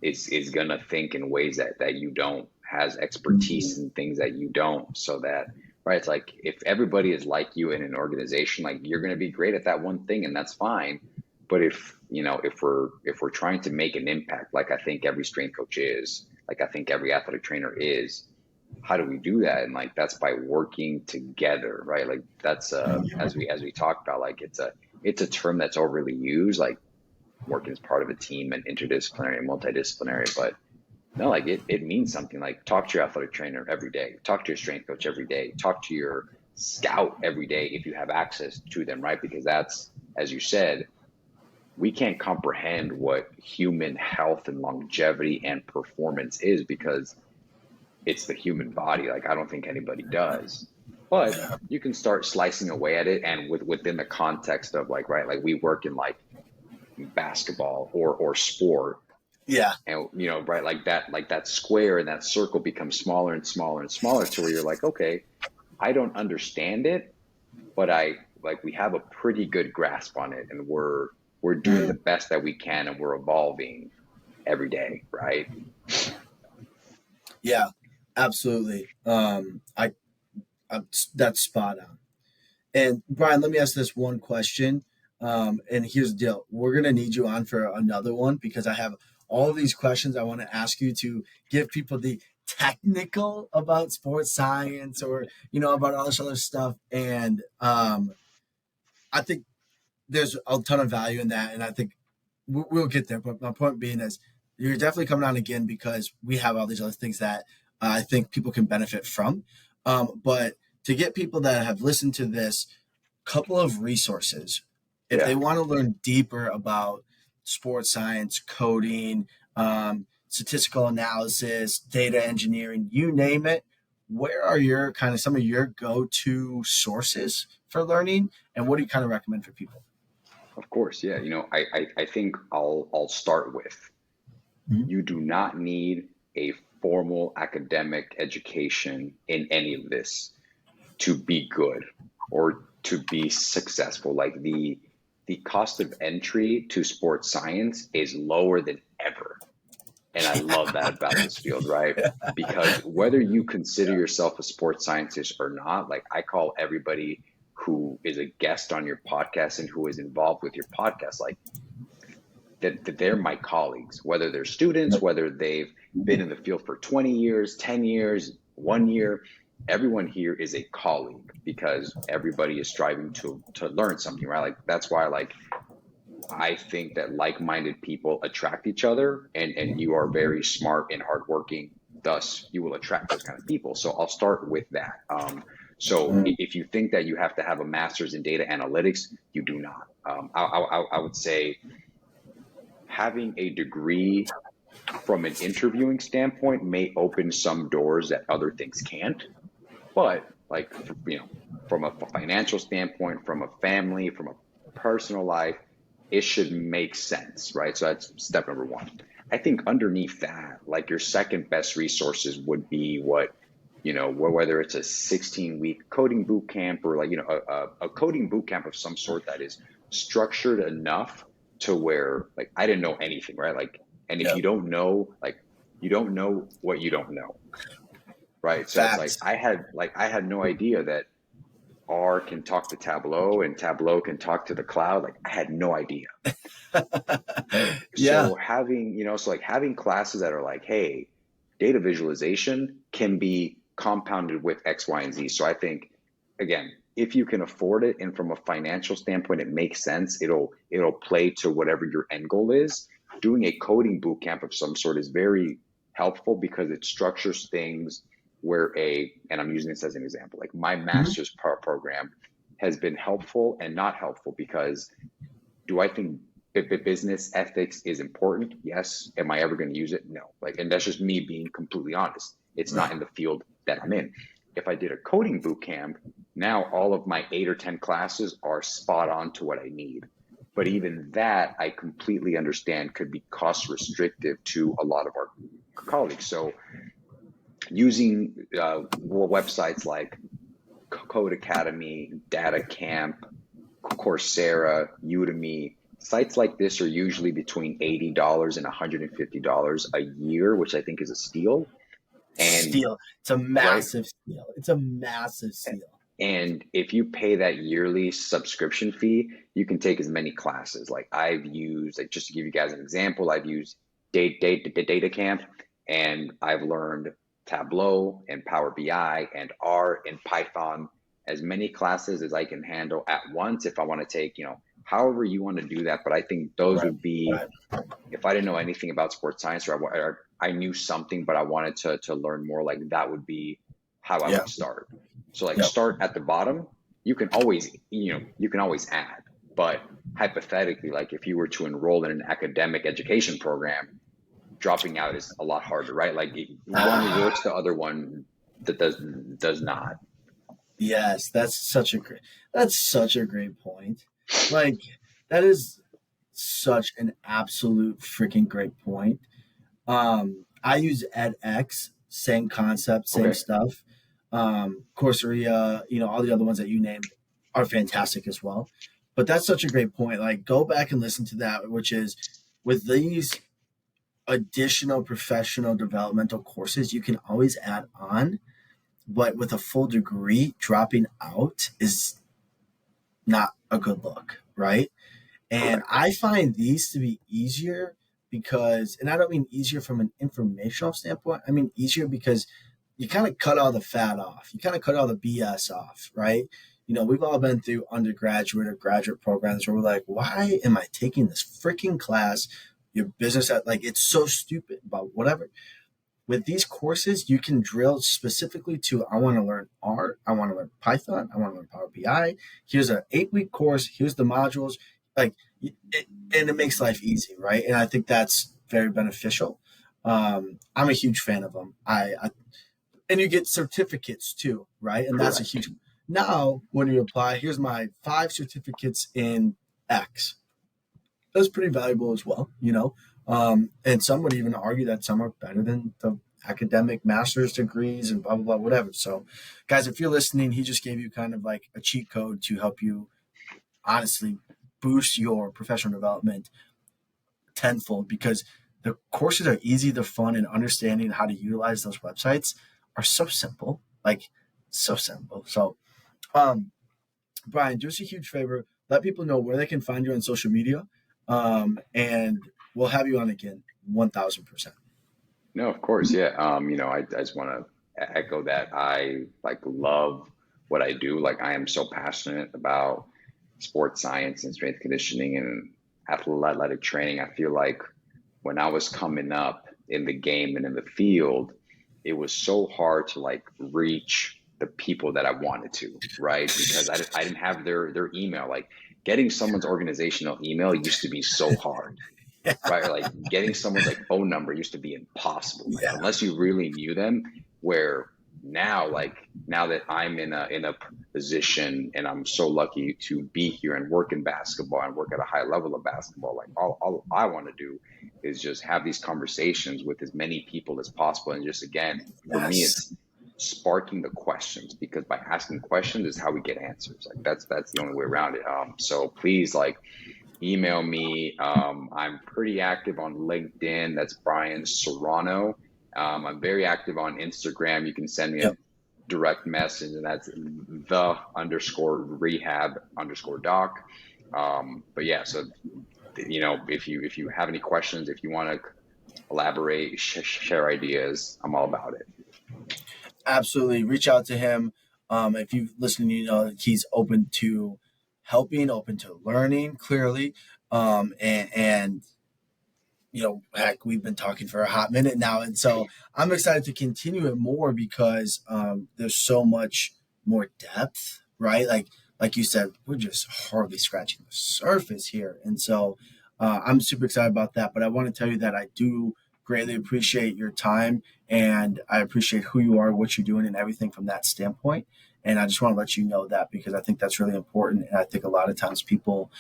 is gonna think in ways that you don't, has expertise Mhm. in things that you don't, so that right, it's like if everybody is like you in an organization, like you're gonna be great at that one thing, and that's fine. But if we're trying to make an impact, like I think every strength coach is, like I think every athletic trainer is, how do we do that? And like that's by working together, right? Like that's as we talked about, like it's a term that's overly used, like working as part of a team and interdisciplinary and multidisciplinary. But no, like it means something. Like talk to your athletic trainer every day, talk to your strength coach every day, talk to your scout every day if you have access to them, right? Because that's, as you said, we can't comprehend what human health and longevity and performance is, because it's the human body. Like I don't think anybody does, but you can start slicing away at it, and within the context of like, right, like we work in like basketball or sport, Yeah. and right, like that square and that circle becomes smaller and smaller and smaller, to where you're like, okay, I don't understand it, but I like we have a pretty good grasp on it, and we're doing the Mm. best that we can, and we're evolving every day, right? Yeah. Absolutely. That's spot on. And Brian, let me ask this one question. And here's the deal: we're gonna need you on for another one, because I have all of these questions I want to ask you to give people the technical about sports science, or about all this other stuff. And I think there's a ton of value in that, and I think we'll get there. But my point being is, you're definitely coming on again, because we have all these other things that I think people can benefit from. But to get people that have listened to this, couple of resources if they Yeah. want to learn deeper about sports science, coding, statistical analysis, data engineering, you name it. Where are your kind of some of your go-to sources for learning, and what do you kind of recommend for people? Of course, yeah. I think I'll start with, Mhm. you do not need a formal academic education in any of this to be good or to be successful. Like the cost of entry to sports science is lower than ever. And I love that about this field, right? Because whether you consider yourself a sports scientist or not, like I call everybody who is a guest on your podcast and who is involved with your podcast, like that they're my colleagues, whether they're students, Yep. whether they've been in the field for 20 years, 10 years, 1 year. Everyone here is a colleague, because everybody is striving to learn something, right? Like that's why, like I think that like-minded people attract each other, and you are very smart and hardworking, thus you will attract those kind of people. So I'll start with that. So Mm. if you think that you have to have a master's in data analytics, you do not. I would say having a degree from an interviewing standpoint may open some doors that other things can't. But like, from a financial standpoint, from a family, from a personal life, it should make sense, right? So that's step number one. I think underneath that, like your second best resources would be whether it's a 16-week coding boot camp, or like, a coding boot camp of some sort that is structured enough to where like I didn't know anything, right? Like, and if Yep. you don't know, like you don't know what you don't know, right? So it's like Facts. I had no idea that R can talk to Tableau and Tableau can talk to the cloud. Like I had no idea. Yeah. So having, so like having classes that are like, hey, data visualization can be compounded with X, Y, and Z. So I think, again, if you can afford it and from a financial standpoint, it makes sense, it'll play to whatever your end goal is. Doing a coding boot camp of some sort is very helpful because it structures things where and I'm using this as an example, like my Mhm. master's program has been helpful and not helpful because do I think business ethics is important? Yes. Am I ever going to use it? No. Like, and that's just me being completely honest. It's not Right. in the field that I'm in. If I did a coding boot camp, now all of my 8 or 10 classes are spot on to what I need. But even that, I completely understand could be cost restrictive to a lot of our colleagues. So using websites like Code Academy, Data Camp, Coursera, Udemy, sites like this are usually between $80 and $150 a year, which I think is a steal. And Steal. It's a right. massive steal. It's a massive steal. And if you pay that yearly subscription fee, you can take as many classes. Like I've used, like just to give you guys an example, I've used Data Camp and I've learned Tableau and Power BI and R and Python, as many classes as I can handle at once if I want to take, however you want to do that. But I think those Right. would be, Right. if I didn't know anything about sports science or I knew something, but I wanted to learn more, like that would be how I Yeah. would start. So like Yep. start at the bottom. You can always add, but hypothetically, like if you were to enroll in an academic education program, dropping out is a lot harder, right? Like one works, the other one that does not. Yes, that's such a great point. Like that is such an absolute freaking great point. I use edX, same concept, same Okay. stuff. Coursera, all the other ones that you named are fantastic as well. But that's such a great point. Like go back and listen to that, which is with these additional professional developmental courses, you can always add on, but with a full degree, dropping out is not a good look, right? And Correct. I find these to be easier because, and I don't mean easier from an informational standpoint, I mean easier because you kind of cut all the fat off. You kind of cut all the BS off, right? We've all been through undergraduate or graduate programs where we're like, why am I taking this freaking class? Your business, like, it's so stupid, but whatever. With these courses, you can drill specifically to I want to learn R, I want to learn Python, I want to learn Power BI. Here's an 8-week course. Here's the modules. Like, and it makes life easy, right? And I think that's very beneficial. I'm a huge fan of them. And you get certificates too, right? And that's a Correct. huge. Now, when you apply, here's my 5 certificates in X. That's pretty valuable as well. And some would even argue that some are better than the academic master's degrees and blah blah blah whatever. So, guys, if you're listening, he just gave you kind of like a cheat code to help you honestly boost your professional development tenfold because the courses are easy, they're fun, and understanding how to utilize those websites are so simple, like so simple. So, um, Brian, do us a huge favor. Let people know where they can find you on social media, and we'll have you on again, 1,000%. No, of course, yeah. I just want to echo that. I like love what I do. Like I am so passionate about sports science and strength conditioning and athletic training. I feel like when I was coming up in the game and in the field, it was so hard to like reach the people that I wanted to, right? Because I didn't have their email. Like getting someone's organizational email used to be so hard, right? Or like getting someone's like phone number used to be impossible, like Yeah. unless you really knew them. Where now, like now that I'm in a position and I'm so lucky to be here and work in basketball and work at a high level of basketball, like all I want to do is just have these conversations with as many people as possible. And just again, for me, Yes. it's sparking the questions because by asking questions is how we get answers. Like that's the only way around it. So please like email me. I'm pretty active on LinkedIn. That's Brian Serrano. I'm very active on Instagram. You can send me a Yep. direct message, and that's the underscore rehab underscore doc. But yeah, so if you have any questions, if you want to elaborate, share ideas, I'm all about it. Absolutely. Reach out to him. If you've listened, you know he's open to helping, open to learning clearly. And you know, heck, we've been talking for a hot minute now. And so I'm excited to continue it more because there's so much more depth, right? Like you said, we're just hardly scratching the surface here. And so I'm super excited about that. But I want to tell you that I do greatly appreciate your time, and I appreciate who you are, what you're doing, and everything from that standpoint. And I just want to let you know that because I think that's really important. And I think a lot of times people,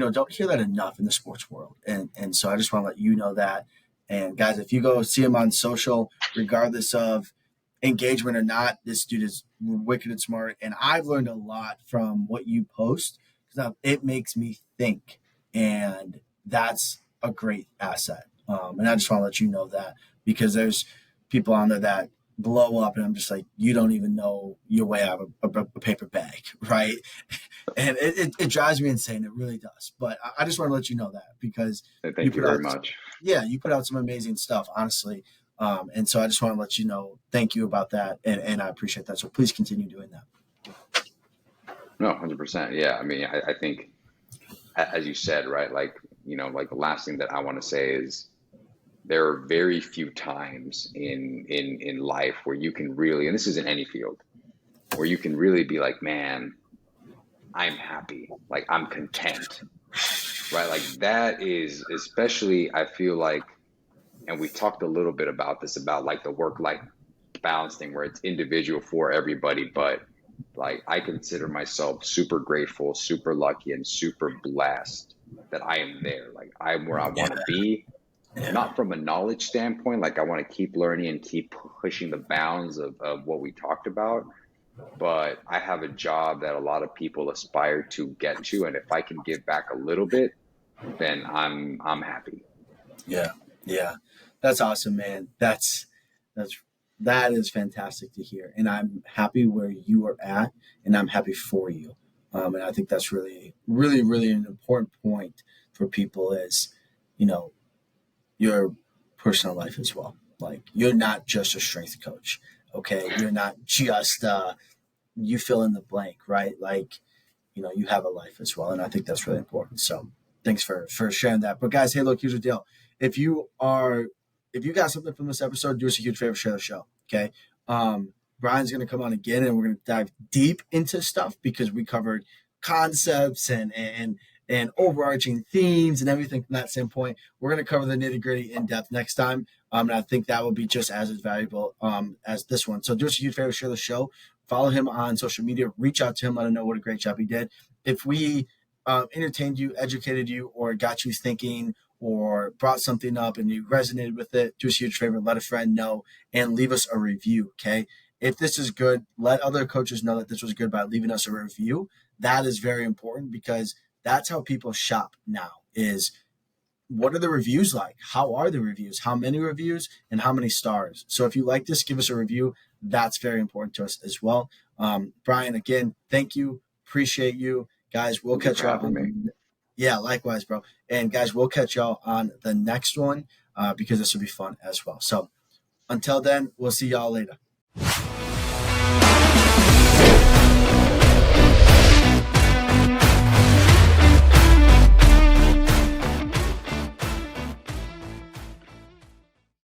don't hear that enough in the sports world. And so I just want to let you know that. And guys, if you go see him on social, regardless of engagement or not, this dude is wicked and smart. And I've learned a lot from what you post because it makes me think. And that's a great asset. And I just want to let you know that because there's people on there that blow up and I'm just like, you don't even know your way out of a paper bag, right? And it drives me insane. It really does. But I just want to let you know that because Thank you very much. Yeah, you put out some amazing stuff, honestly. And so I just want to let you know, thank you about that. And I appreciate that. So please continue doing that. No, 100%. Yeah. I mean, I think, as you said, right, like, like the last thing that I want to say is there are very few times in life where you can really, and this is in any field, where you can really be like, man, I'm happy, like I'm content, right? Like that is especially, I feel like, and we talked a little bit about this, about like the work-life balance thing where it's individual for everybody, but like I consider myself super grateful, super lucky, and super blessed that I am there. Like I'm where I want to be, not from a knowledge standpoint, like I want to keep learning and keep pushing the bounds of what we talked about, but I have a job that a lot of people aspire to get to, and if I can give back a little bit, then I'm happy. Yeah. Yeah. That's awesome, man. That is fantastic to hear. And I'm happy where you are at and I'm happy for you. And I think that's really, really, really an important point for people is, you know, your personal life as well. Like you're not just a strength coach. Okay. You're not just, you fill in the blank, right? Like, you have a life as well. And I think that's really important. So thanks for sharing that. But guys, hey, look, here's the deal. If you got something from this episode, do us a huge favor, share the show. Okay. Brian's going to come on again and we're going to dive deep into stuff because we covered concepts and overarching themes and everything from that standpoint. We're going to cover the nitty gritty in depth next time. And I think that will be just as valuable as this one. So do us a huge favor, share the show, follow him on social media, reach out to him, let him know what a great job he did. If we entertained you, educated you, or got you thinking or brought something up and you resonated with it, do us a huge favor, let a friend know and leave us a review. Okay. If this is good, let other coaches know that this was good by leaving us a review. That is very important because that's how people shop now is what are the reviews like? How are the reviews? How many reviews and how many stars? So if you like this, give us a review. That's very important to us as well. Brian, again, thank you. Appreciate you. Guys, we'll catch y'all on Yeah, likewise, bro. And guys, we'll catch y'all on the next one because this will be fun as well. So until then, we'll see y'all later.